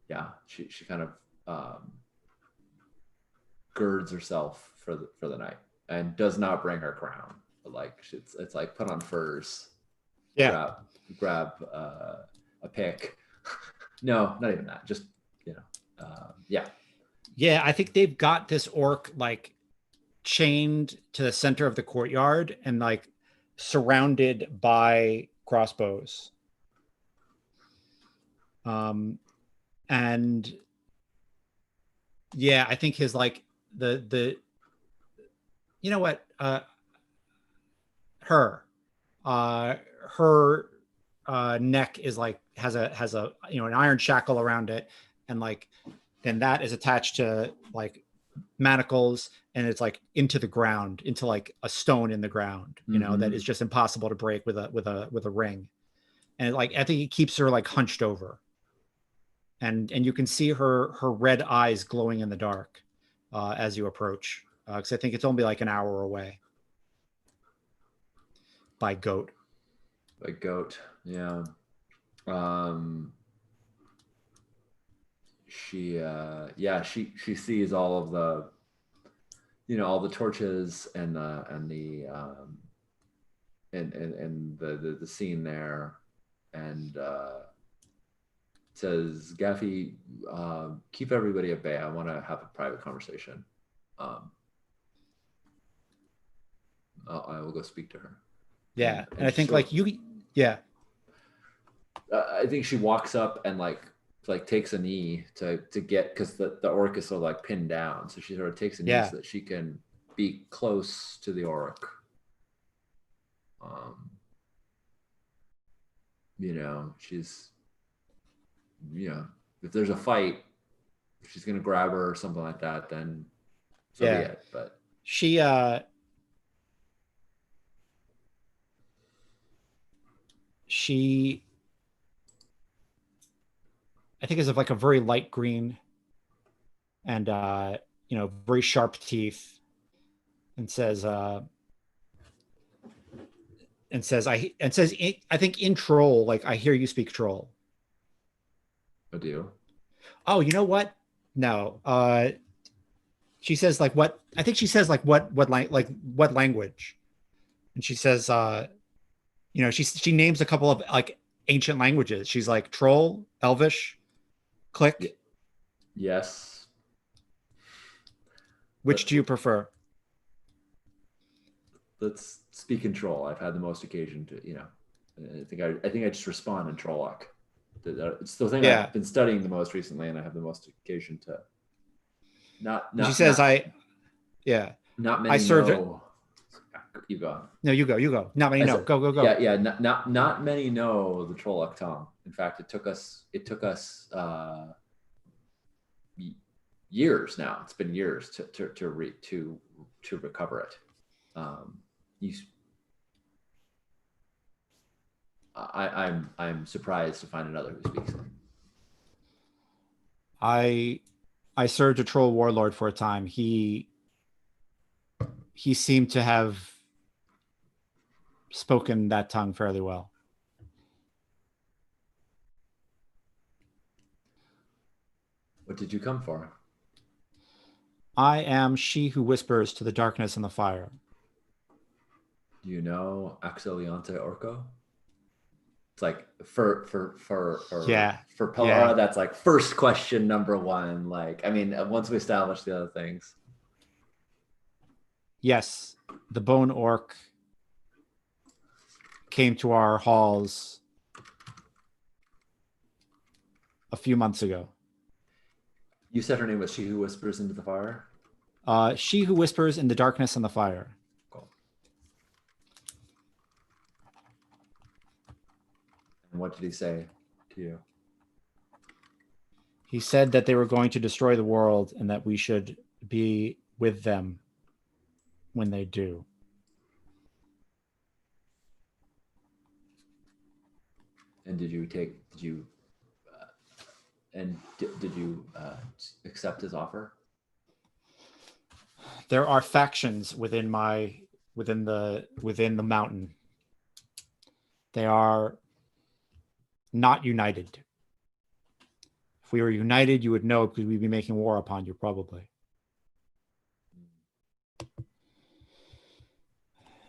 yeah, she kind of girds herself for the night and does not bring her crown, but like it's like put on furs, grab a pick. No, not even that, just yeah, I think they've got this orc like chained to the center of the courtyard and like surrounded by crossbows. And yeah, I think his like the her neck is like has a an iron shackle around it, and like then that is attached to like manacles, and it's like into the ground, into like a stone in the ground, that is just impossible to break with a ring. And like I think it keeps her like hunched over, and you can see her red eyes glowing in the dark as you approach, because I think it's only like an hour away by goat. Yeah. She sees all of the all the torches and the scene there, and says, Gaffey, keep everybody at bay. I want to have a private conversation. I will go speak to her. Yeah, and I think like yeah. I think she walks up and like takes a knee to get, because the orc is sort of like pinned down, so she sort of takes a knee so that she can be close to the orc. She's if there's a fight, if she's gonna grab her or something like that, then so be it. But she I think is of like a very light green and very sharp teeth, and says I think in troll, like, I hear you speak troll. I do. Oh, you know what? No. She says like what? I think she says like what language? And she says she names a couple of like ancient languages. She's like troll, elvish, click. Yes. Which do you prefer? Let's speak in troll. I've had the most occasion to, I think I just respond in Trolloc. It's the thing I've been studying the most recently, and I have the most occasion to. Not. She says, not, Not many. I served know. You go. No, you go. Not many know. Go. Yeah. Not many know the Trolloc tongue. In fact, it took us years now. It's been years to recover it. I'm surprised to find another who speaks it. I I served a troll warlord for a time. He seemed to have spoken that tongue fairly well. What did you come for? I am she who whispers to the darkness and the fire. Do you know Axeliante Orco? It's like Yeah, for Pelara, yeah. that's like first question number one. Like, I mean, once we establish the other things. Yes, the bone orc came to our halls a few months ago. You said her name was She Who Whispers into the Fire? She who whispers in the darkness and the fire. Cool. And what did he say to you? He said that they were going to destroy the world and that we should be with them when they do. And did you accept his offer? There are factions within the mountain. They are not united. If we were united, you would know because we'd be making war upon you, probably.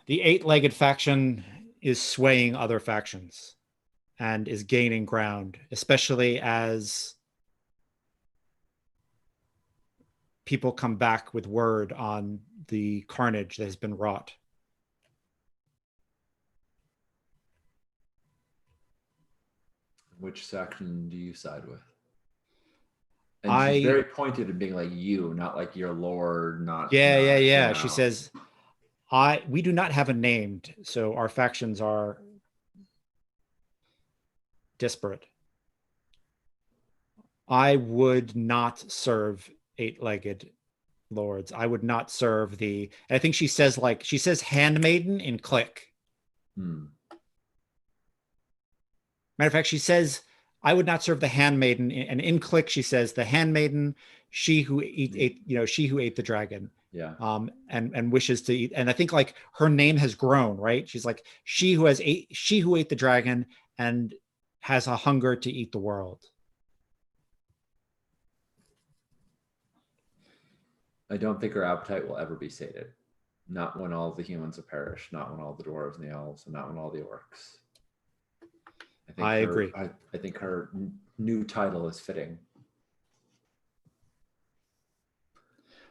The eight-legged faction is swaying other factions and is gaining ground, especially as people come back with word on the carnage that has been wrought. Which section do you side with? And she's very pointed in being like you, not like your lord, not. Yeah. You know. She says, we do not have a named, so our factions are disparate. I would not serve eight-legged lords. I would not serve I think she says handmaiden in Click. Matter of fact, she says, I would not serve the handmaiden, and in Click she says the handmaiden, she who ate the dragon. Yeah. And wishes to eat. And I think like her name has grown, right? She's like she who ate the dragon and has a hunger to eat the world. I don't think her appetite will ever be sated. Not when all the humans have perished, not when all the dwarves and the elves, and not when all the orcs. I agree. I think her new title is fitting.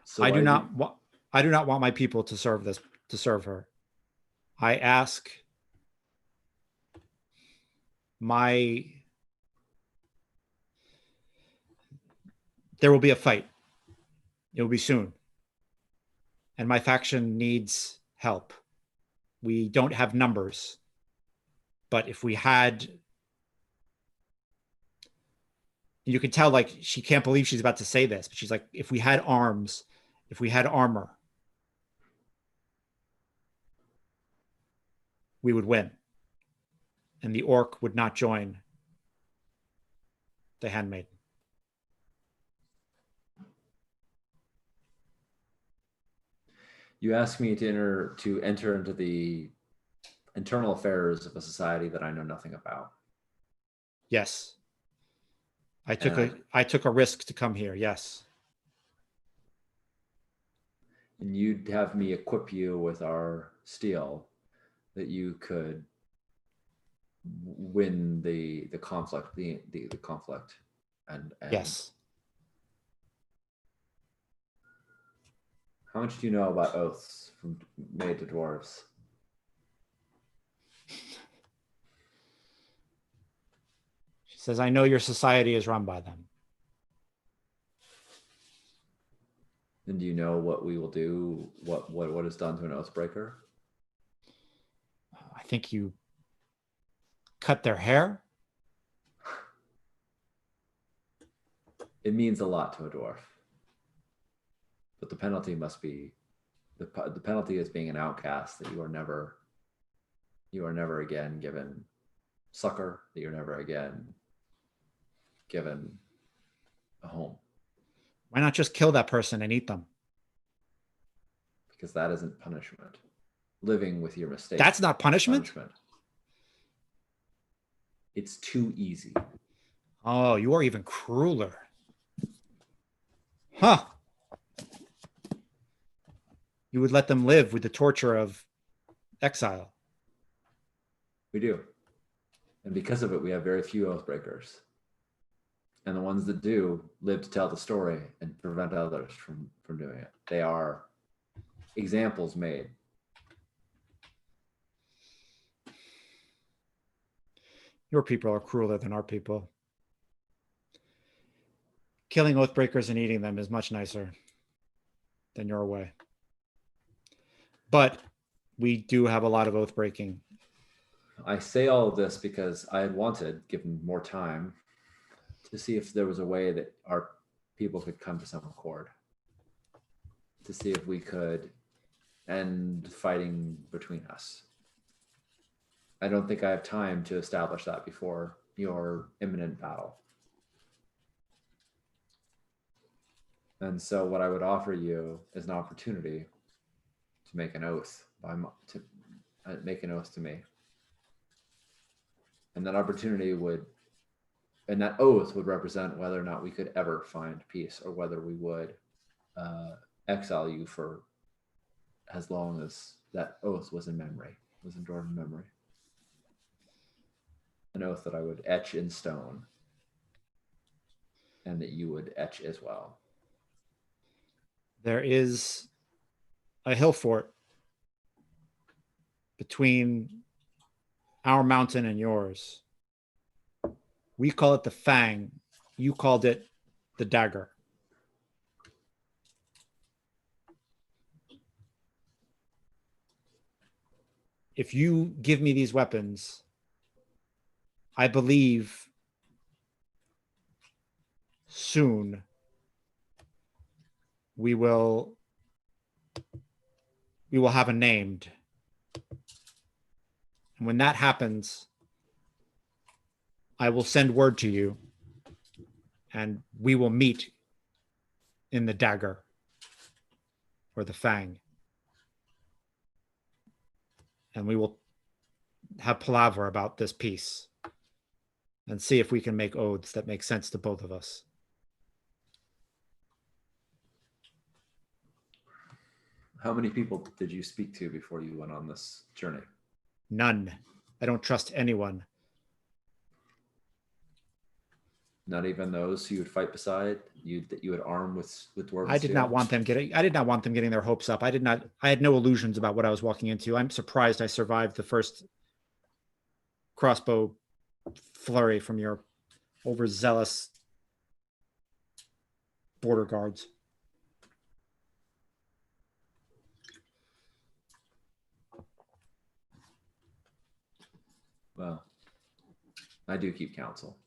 So I do not want my people to serve her. I ask there will be a fight. It will be soon. And my faction needs help. We don't have numbers. But if we had, you can tell like she can't believe she's about to say this, but she's like, if we had arms, if we had armor, we would win. And the orc would not join the handmaiden. You ask me to enter into the internal affairs of a society that I know nothing about. Yes. I took a risk to come here. Yes. And you'd have me equip you with our steel that you could win the conflict, the conflict. And yes. How much do you know about oaths from made to dwarves? She says, I know your society is run by them. And do you know what we will do? What is done to an oathbreaker? I think you cut their hair. It means a lot to a dwarf. But the penalty must be the penalty is being an outcast, that you are never again given sucker that you're never again given a home. Why not just kill that person and eat them? Because that isn't punishment. Living with your mistake. That's not punishment? It's too easy. Oh, you are even crueler. Huh. You would let them live with the torture of exile. We do. And because of it, we have very few oath breakers. And the ones that do live to tell the story and prevent others from doing it. They are examples made. Your people are crueler than our people. Killing oath breakers and eating them is much nicer than your way. But we do have a lot of oath breaking. I say all of this because I had wanted, given more time, to see if there was a way that our people could come to some accord, to see if we could end fighting between us. I don't think I have time to establish that before your imminent battle. And so what I would offer you is an opportunity to make an oath make an oath to me. And that opportunity and that oath would represent whether or not we could ever find peace, or whether we would exile you for as long as that oath was in memory, was endured in memory. An oath that I would etch in stone, and that you would etch as well. There is a hill fort between our mountain and yours. We call it the Fang. You called it the Dagger. If you give me these weapons, I believe soon we will have a named. And when that happens, I will send word to you, and we will meet in the Dagger or the Fang. And we will have palaver about this peace and see if we can make oaths that make sense to both of us. How many people did you speak to before you went on this journey? None. I don't trust anyone. Not even those who you would fight beside, that you would arm with dwarven I did not steel? want them getting their hopes up. I had no illusions about what I was walking into. I'm surprised I survived the first crossbow flurry from your overzealous border guards. Well, I do keep counsel.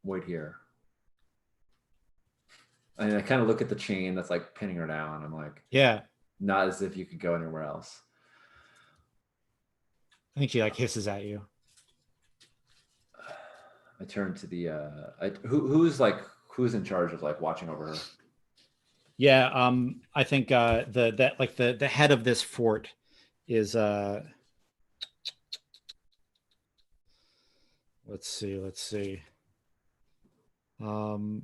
Wait here. And I kind of look at the chain that's like pinning her down. I'm like, yeah, not as if you could go anywhere else. I think she like hisses at you. I turn to the who's in charge of like watching over her? Yeah, I think the head of this fort is let's see. Hold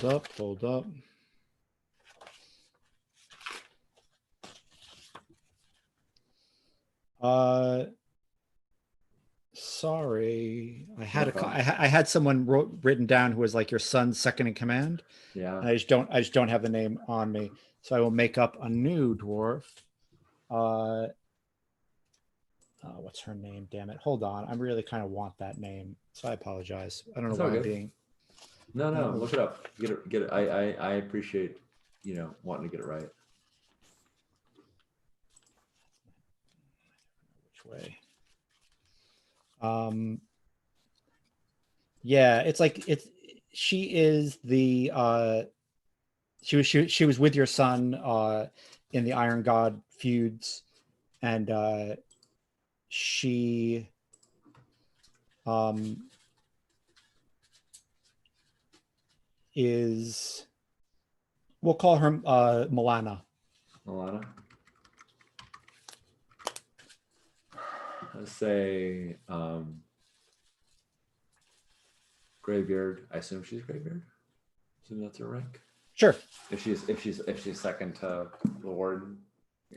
up. Sorry, I had someone written down who was like your son's second in command. Yeah. I just don't have the name on me, so I will make up a new dwarf. What's her name? Damn it! Hold on, I really kind of want that name, so I apologize. I don't know why I'm being. No, look it up. Get it. I appreciate, wanting to get it right. Which way? Yeah, it's like she is the she was with your son in the Iron God feuds, and she is, we'll call her Milana. Milana. Let's say Greybeard. I assume she's Greybeard. Assume that's her rank. Sure. If she's second to the warden,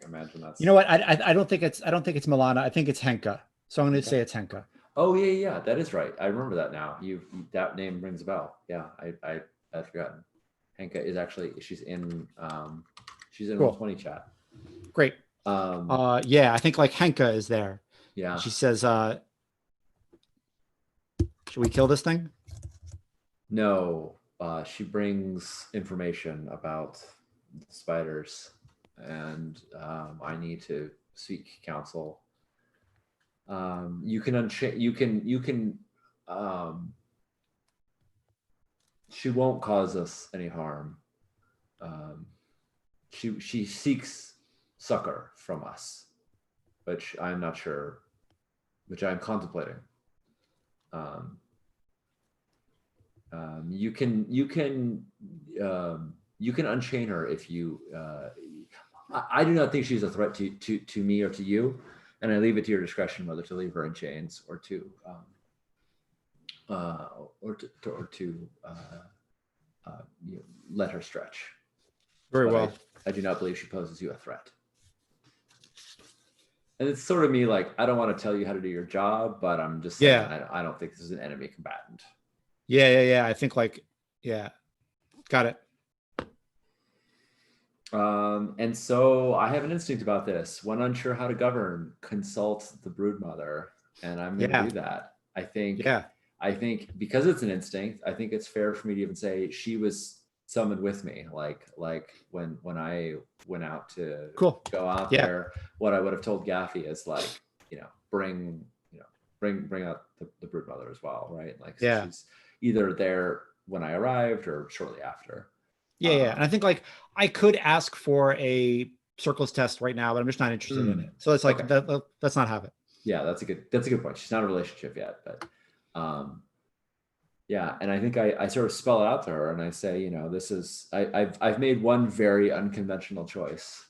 I imagine that's. You know what? I don't think it's Milana. I think it's Henka. So I'm going to say it's Henka. Oh yeah, that is right. I remember that now. That name rings a bell. Yeah, I'd forgotten. Henka is actually she's in cool. 20 chat. Great. Yeah, I think like Henka is there. Yeah. She says, should we kill this thing? No. She brings information about the spiders, and I need to seek counsel. You can she won't cause us any harm. She seeks succor from us, which I'm not sure, which I'm contemplating. You can unchain her if you. I do not think she's a threat to me or to you, and I leave it to your discretion whether to leave her in chains or to let her stretch. Very well. I do not believe she poses you a threat. And it's sort of me like, I don't want to tell you how to do your job, but I'm just saying, I don't think this is an enemy combatant. Yeah. I think like, yeah. Got it. And so I have an instinct about this. When unsure how to govern, consult the broodmother. And I'm going to do that. I think because it's an instinct, I think it's fair for me to even say she was summoned with me. Like when I went out to go out there, what I would have told Gaffy is like, bring out the broodmother as well. Right. Like, so she's either there when I arrived or shortly after. Yeah. And I think like I could ask for a circles test right now, but I'm just not interested in it. So it's like, let's not have it. Yeah, that's a good point. She's not in a relationship yet, but yeah. And I think I sort of spell it out to her and I say, this is, I've made one very unconventional choice.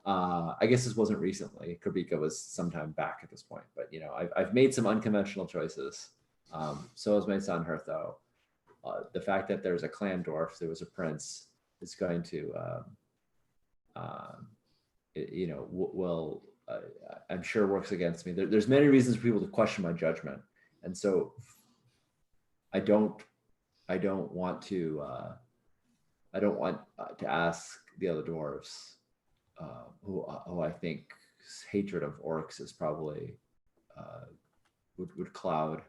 I guess this wasn't recently. Kabika was sometime back at this point, but I've made some unconventional choices. So has my son Hertho. The fact that there's a clan dwarf, there was a prince, is going to, will I'm sure works against me. There's many reasons for people to question my judgment, and so I don't want to ask the other dwarves, who I think hatred of orcs is probably would cloud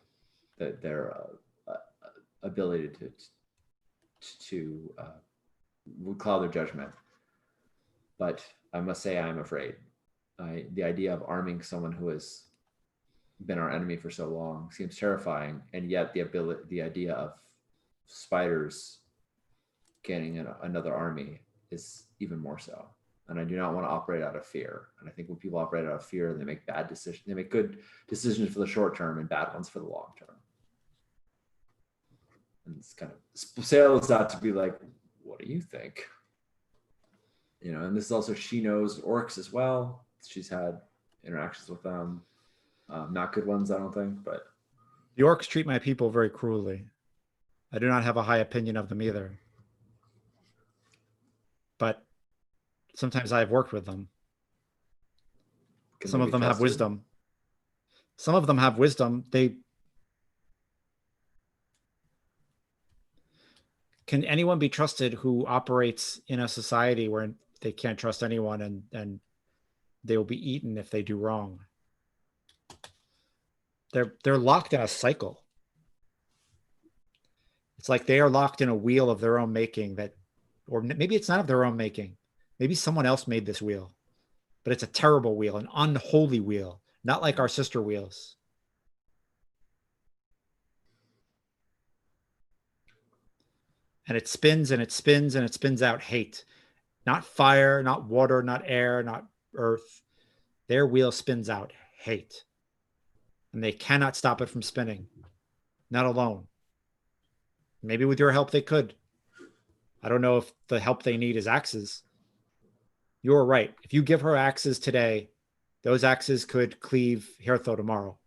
their ability to would cloud their judgment. But I must say I'm afraid. The idea of arming someone who has been our enemy for so long seems terrifying, and yet the idea of spiders getting another army is even more so. And I do not want to operate out of fear. And I think when people operate out of fear, they make bad decisions. They make good decisions for the short term and bad ones for the long term. And it's kind of sales out to be like, what do you think? And this is also, she knows orcs as well. She's had interactions with them. Not good ones, I don't think, but. The orcs treat my people very cruelly. I do not have a high opinion of them either. But sometimes I've worked with them. Some of them have wisdom. Some of them have wisdom. Can anyone be trusted who operates in a society where they can't trust anyone and they will be eaten if they do wrong? They're locked in a cycle. It's like they are locked in a wheel of their own making or maybe it's not of their own making. Maybe someone else made this wheel, but it's a terrible wheel, an unholy wheel, not like our sister wheels. and it spins and it spins and it spins out hate. Not fire, not water, not air, not earth. Their wheel spins out hate. And they cannot stop it from spinning. Not alone. Maybe with your help they could. I don't know if the help they need is axes. You're right. If you give her axes today, those axes could cleave Hertho tomorrow.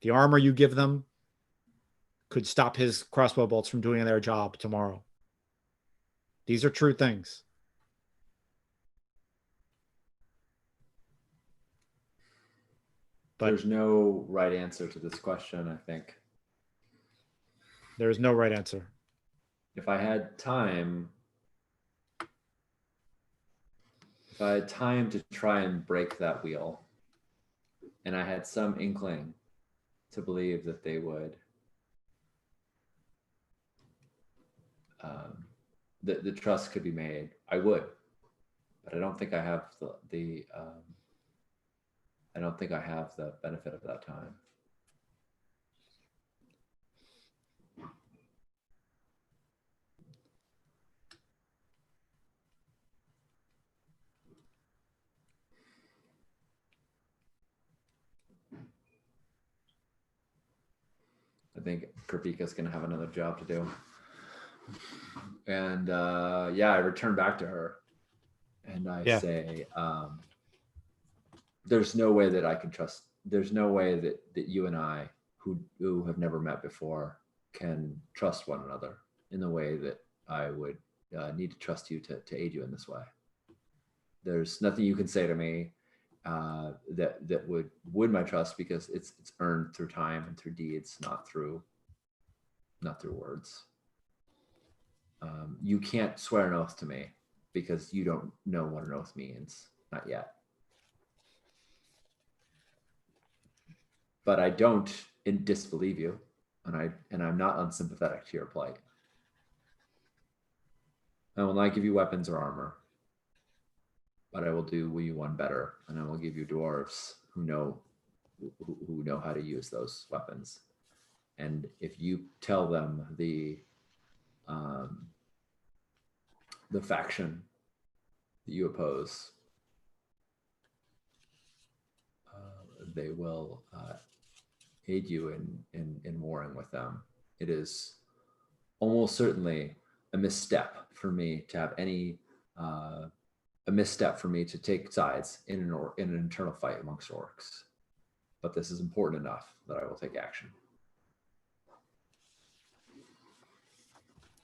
The armor you give them could stop his crossbow bolts from doing their job tomorrow. These are true things. But there's no right answer to this question, I think. there is no right answer. If I had time, to try and break that wheel, and I had some inkling to believe that they would, the trust could be made, I would, but I don't think I have the I don't think I have the benefit of that time. I think Karpika's going to have another job to do. And yeah, I return back to her and I say, there's no way that I can trust. There's no way that you and I, who have never met before, can trust one another in the way that I would need to trust you to aid you in this way. There's nothing you can say to me that would win my trust, because it's earned through time and through deeds, not through words. You can't swear an oath to me because you don't know what an oath means, not yet. But I don't disbelieve you, and I'm not unsympathetic to your plight. I will not give you weapons or armor, but I will do you one better, and I will give you dwarves who know how to use those weapons. And if you tell them the faction that you oppose, they will aid you in warring with them. It is almost certainly a misstep for me to have any a misstep for me to take sides in an internal fight amongst orcs. But this is important enough that I will take action.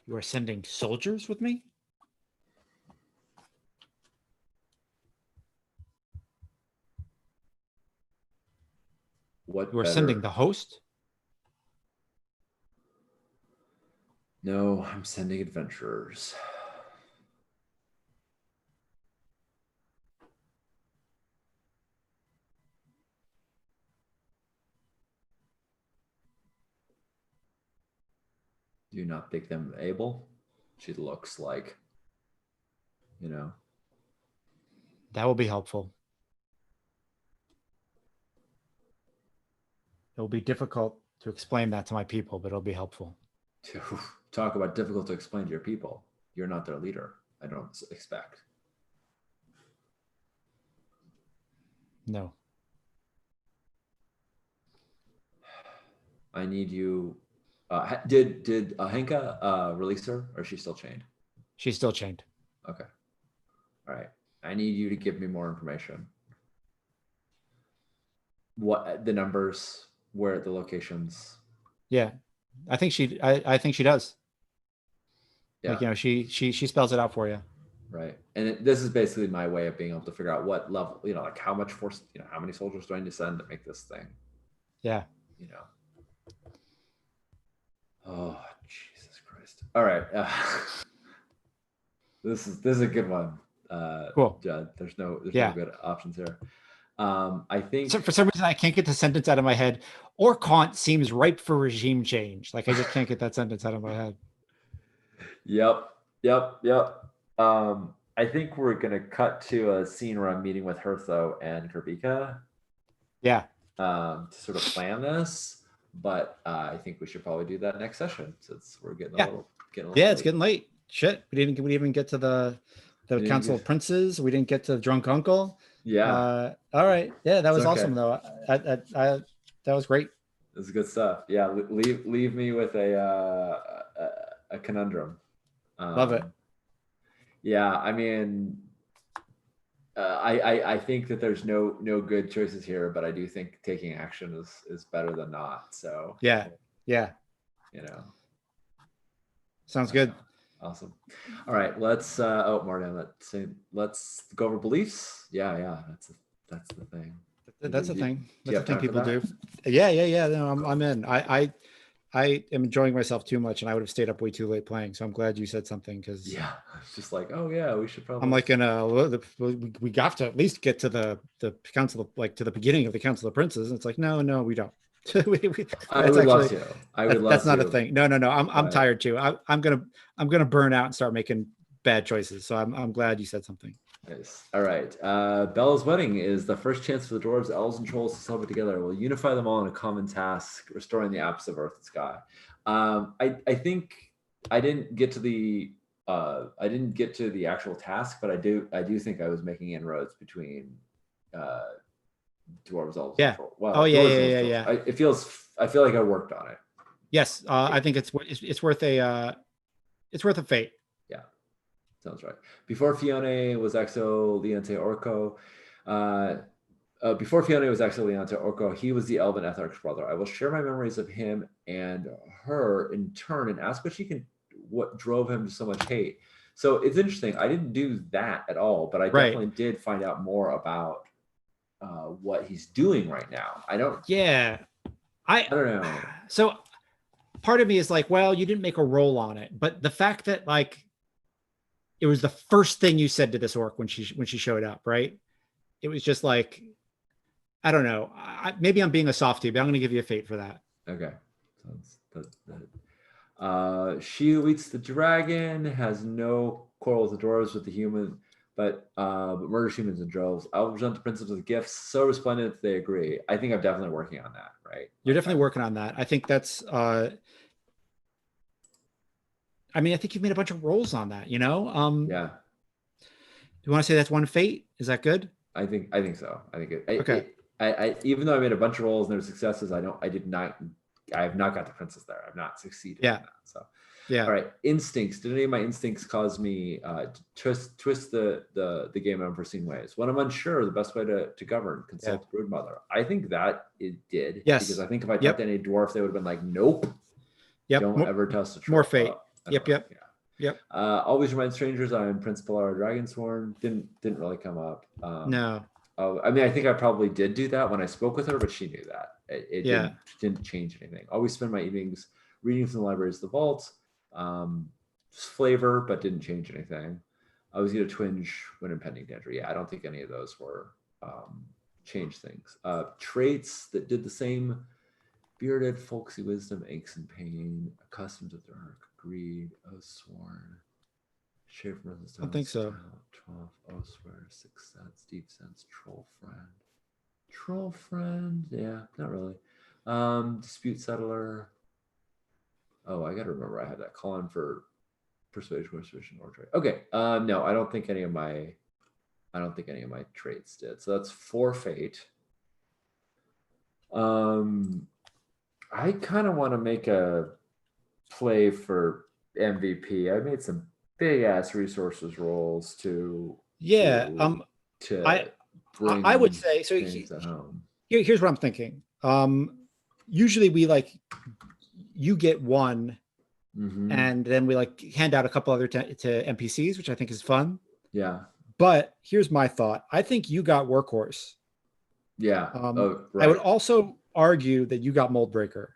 You are sending soldiers with me? What you are sending the host? No, I'm sending adventurers. Do you not think them able? She looks like, That will be helpful. It will be difficult to explain that to my people, but it'll be helpful. To talk about difficult to explain to your people. You're not their leader, I don't expect. No. I need you. Did Henka release her, or is she still chained? She's still chained. Okay. All right. I need you to give me more information. What the numbers, where the locations? Yeah, I think she does. Yeah. Like, she spells it out for you. Right. And this is basically my way of being able to figure out what level, like how much force, how many soldiers do I need to send to make this thing? Yeah. Oh, Jesus Christ. All right. This is a good one. Cool. Judd. There's no good options here. I think for some reason I can't get the sentence out of my head. Orkant seems ripe for regime change. Like, I just can't get that sentence out of my head. Yep. I think we're gonna cut to a scene where I'm meeting with Hertho and Karpika. Yeah. To sort of plan this. but I think we should probably do that next session since we're getting a Yeah. little Yeah, it's late. getting late. Shit, we didn't even get to the didn't Council get- of Princes. We didn't get to Drunk Uncle. Yeah, All right. Yeah, that it's was okay. awesome though. That was great. This is good stuff. Yeah, leave me with a conundrum. Love it. Yeah, I mean, I think that there's no good choices here, but I do think taking action is better than not. So Yeah. you know, Sounds good. awesome. All right, let's Martin, let's go over beliefs. Yeah, that's the thing. That's the thing. Do you That's have the thing time for people that? do. Yeah. No, I'm in. I am enjoying myself too much, and I would have stayed up way too late playing. So I'm glad you said something because Yeah, it's just like, oh yeah, we should probably. I'm like we have to at least get to the council, like to the beginning of the Council of Princes. And it's like, no, we don't. I would love to. I would love that's not to. a thing. No. I'm but- tired too. I'm gonna burn out and start making bad choices. So I'm glad you said something. Nice. All right. Bella's wedding is the first chance for the dwarves, elves, and trolls to celebrate together. We'll unify them all in a common task, restoring the apse of earth and sky. I think I didn't get to the actual task, but I do think I was making inroads between dwarves, elves, Yeah. and trolls. Well, Oh, yeah, dwarves, yeah, elves, yeah. trolls. I feel like I worked on it. Yes, I think it's worth a fate. Sounds right. Before Fiona was Exo Leonte Orco, he was the Elven Etharch's brother. I will share my memories of him and her in turn and ask what drove him to so much hate. So it's interesting. I didn't do that at all, but I definitely did find out more about what he's doing right now. I don't know. So part of me is like, well, you didn't make a roll on it, but the fact that like it was the first thing you said to this orc when she showed up, right? It was just like, I don't know. Maybe I'm being a softie, but I'm going to give you a fate for that. Okay. She who eats the dragon has no quarrel with the dwarves with the human, but murders humans in droves. I'll present the principles of gifts so resplendent that they agree. I think I'm definitely working on that, right? You're definitely working on that. I think that's I mean, I think you've made a bunch of rolls on that, Yeah. Do you want to say that's one fate? Is that good? I think so. I think Okay. I even though I made a bunch of rolls and there were successes, I have not got the princess there. I've not succeeded in that. So yeah. All right. Instincts. Did any of my instincts cause me to twist the game in unforeseen ways? When I'm unsure, the best way to govern, consult the Broodmother. I think that it did. Yes. Because I think if I talked to any dwarf, they would have been like, nope. Yep. Don't ever test a troll. More fate. Yep. Always remind strangers I'm Prince Polara Dragonsworn. Didn't really come up. No. I mean, I think I probably did do that when I spoke with her, but she knew that. It didn't change anything. Always spend my evenings reading from the libraries of the vault. Flavor, but didn't change anything. I always get a twinge when impending danger. Yeah, I don't think any of those were changed things. Traits that did the same: bearded, folksy wisdom, aches and pain, accustomed to dark, greed, oath-sworn, shade from resistance. I don't think so. 12, oath-swear, sixth sense, deep sense, troll friend. Yeah, not really. Dispute settler. Oh, I gotta remember I had that call in for persuasion, or trait. Okay. No, I don't think any of my traits did. So that's 4 fate. I kind of want to make a play for MVP. I made some big ass resources rolls to bring I would say so. Here's what I'm thinking. Usually we you get one, and then we hand out a couple other to NPCs, which I think is fun. Yeah. But here's my thought. I think you got Workhorse. Yeah. I would also argue that you got Moldbreaker.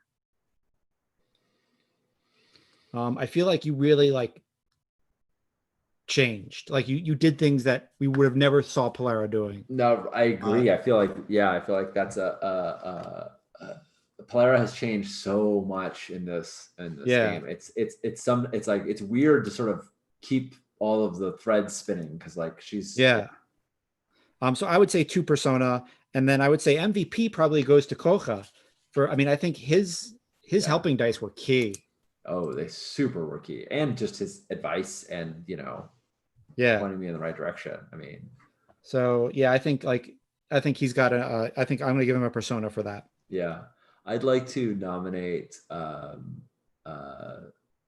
I feel like you really changed. You did things that we would have never saw Polara doing. No, I agree. I feel like that's Polara has changed so much in this game. It's weird to sort of keep all of the threads spinning because she's so I would say 2 persona, and then I would say MVP probably goes to Kocha I mean, I think his Yeah. helping dice were key. Oh, they super were key, and just his advice and Yeah. pointing me in the right direction. I mean, So yeah, I think he's got a. I think I'm gonna give him a persona for that. yeah, I'd like to nominate. Uh,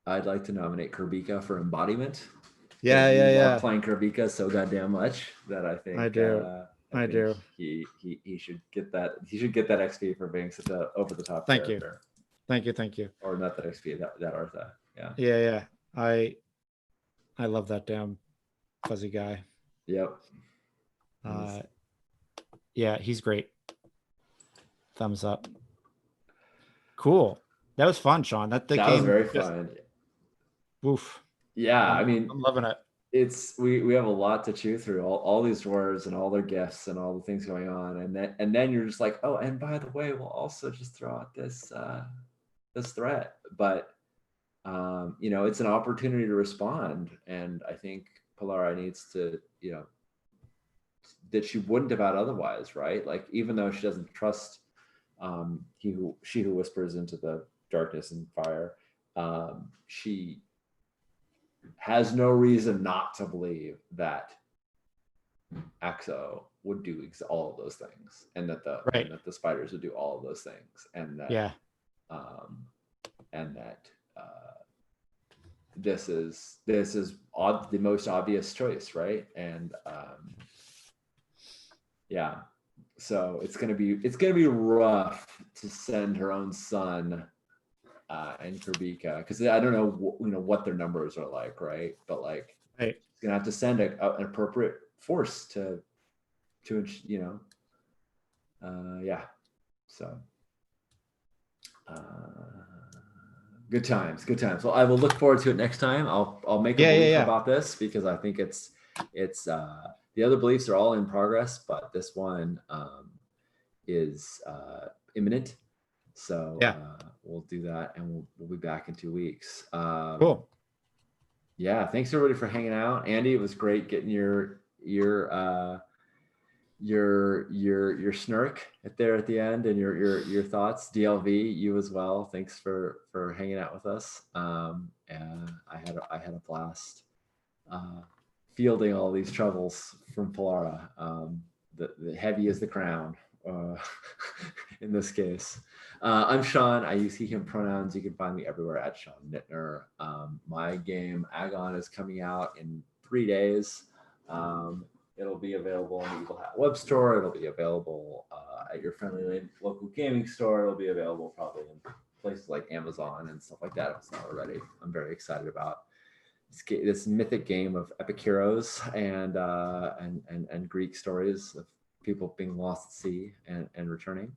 I'd like to nominate Kurbika for embodiment because Yeah, you yeah, love yeah. playing Kurbika so goddamn much that I do. I I think do. he should get that XP for being such a over the top Thank you. character, Thank you. Thank you. or not that XP that Artha. Yeah. Yeah, yeah. I love that damn fuzzy guy. Yep. Uh, yeah, he's great. Thumbs up. Cool. That was fun, Sean. That That was game. very Just, fun. oof. Yeah, I mean, I'm loving it. it's we have a lot to chew through, all these dwarves and all their gifts and all the things going on, and then you're just like, oh, and by the way, we'll also just throw out this threat, but it's an opportunity to respond, and I think Polara needs to, that she wouldn't have had otherwise, right? Like, even though she doesn't trust she who whispers into the darkness and fire, she has no reason not to believe that Axo would do all of those things, and that the spiders would do all of those things, and that Yeah. And that this is the most obvious choice, right? And yeah, so it's gonna be rough to send her own son and Kurbika, because I don't know what their numbers are like, right? But like, Right. it's gonna have to send an appropriate force to yeah. So good times. Well, I will look forward to it next time. I'll make a belief about this, because I think it's the other beliefs are all in progress, but this one is imminent. So we'll do that, and we'll be back in 2 weeks. Cool. Yeah, thanks everybody for hanging out. Andy, it was great getting your snark there at the end, and your thoughts. DLV, you as well. Thanks for hanging out with us. And I had a blast fielding all these troubles from Polara. The heavy is the crown in this case. I'm Sean. I use he/him pronouns. You can find me everywhere at Sean Nittner. My game Agon is coming out in 3 days. It'll be available on the Eagle Hat web store. It'll be available at your friendly local gaming store. It'll be available probably in places like Amazon and stuff like that if it's not already. I'm very excited about this mythic game of epic heroes and Greek stories of people being lost at sea and returning.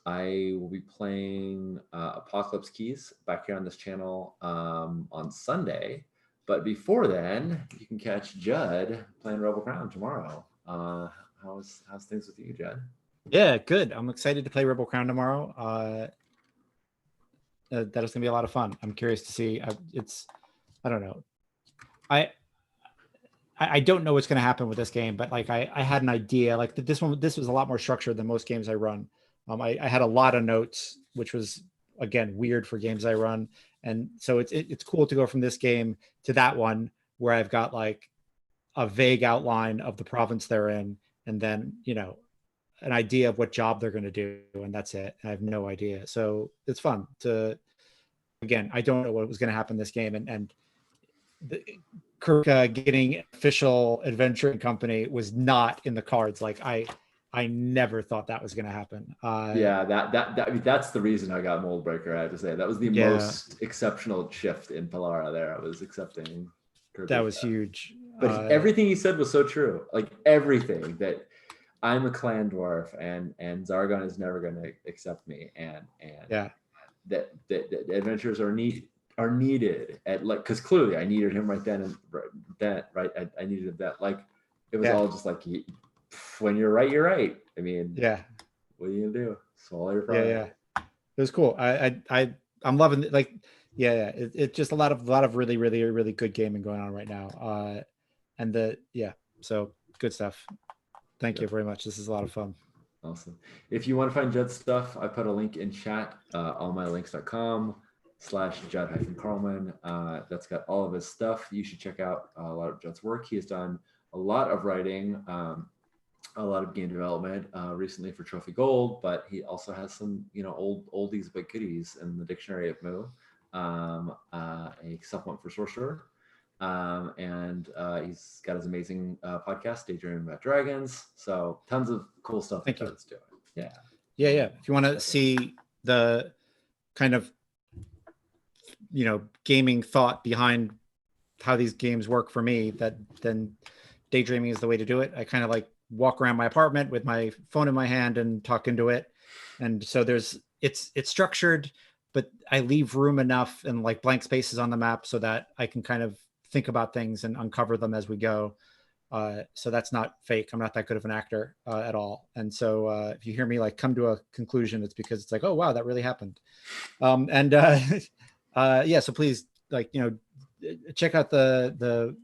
I will be playing Apocalypse Keys back here on this channel on Sunday. But before then, you can catch Judd playing Rebel Crown tomorrow. How's things with you, Judd? Yeah, good. I'm excited to play Rebel Crown tomorrow. That is going to be a lot of fun. I'm curious to see. I don't know. I don't know what's going to happen with this game, but like I had an idea. Like this was a lot more structured than most games I run. I had a lot of notes, which was again weird for games I run, and so it's cool to go from this game to that one where I've got like a vague outline of the province they're in, and then an idea of what job they're going to do, and that's it. I have no idea, so it's fun to. Again, I don't know what was going to happen in this game, and Kirk getting official adventuring company was not in the cards. Like I never thought that was going to happen. Yeah, that's the reason I got Moldbreaker. I have to say that was the most exceptional shift in Polara. There, I was accepting Kirk. That was huge. But everything he said was so true. Like everything that I'm a clan dwarf, and Zargon is never going to accept me, and that adventures are needed at, like, because clearly I needed him right then and right. I needed that. Like it was all just like, when you're right, you're right. I mean, what are you gonna do? Swallow your pride. Yeah. It was cool. I'm loving it. Like, it's just a lot of really, really, really good gaming going on right now. So good stuff. Thank you very much. This is a lot of fun. Awesome. If you want to find Judd's stuff, I put a link in chat, allmylinks.com/Judd-Carlman. That's got all of his stuff. You should check out a lot of Judd's work. He has done a lot of writing, a lot of game development recently for Trophy Gold, but he also has some, old oldies but goodies in the Dictionary of Moo, a supplement for Sorcerer. And he's got his amazing podcast, Daydreaming About Dragons. So tons of cool stuff that Judd's doing. Yeah. Yeah. If you want to see the kind of, gaming thought behind how these games work for me, then Daydreaming is the way to do it. I kind of like walk around my apartment with my phone in my hand and talk into it. And so it's structured, but I leave room enough and like blank spaces on the map so that I can kind of think about things and uncover them as we go. So that's not fake. I'm not that good of an actor at all. And so if you hear me like come to a conclusion, it's because it's like, oh, wow, that really happened. So please check out the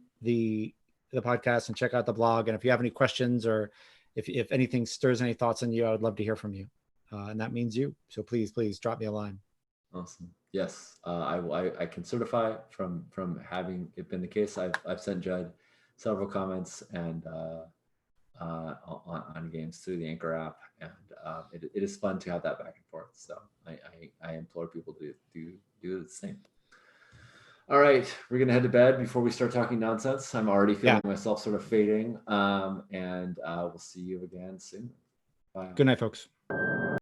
podcast and check out the blog. And if you have any questions or if anything stirs any thoughts in you, I would love to hear from you. And that means you. So please drop me a line. Awesome. Yes, I can certify from having it been the case. I've sent Judd several comments and on games through the Anchor app, and it is fun to have that back and forth. So I implore people to do the same. All right, we're gonna head to bed before we start talking nonsense. I'm already feeling myself sort of fading, and we'll see you again soon. Bye. Good night, folks.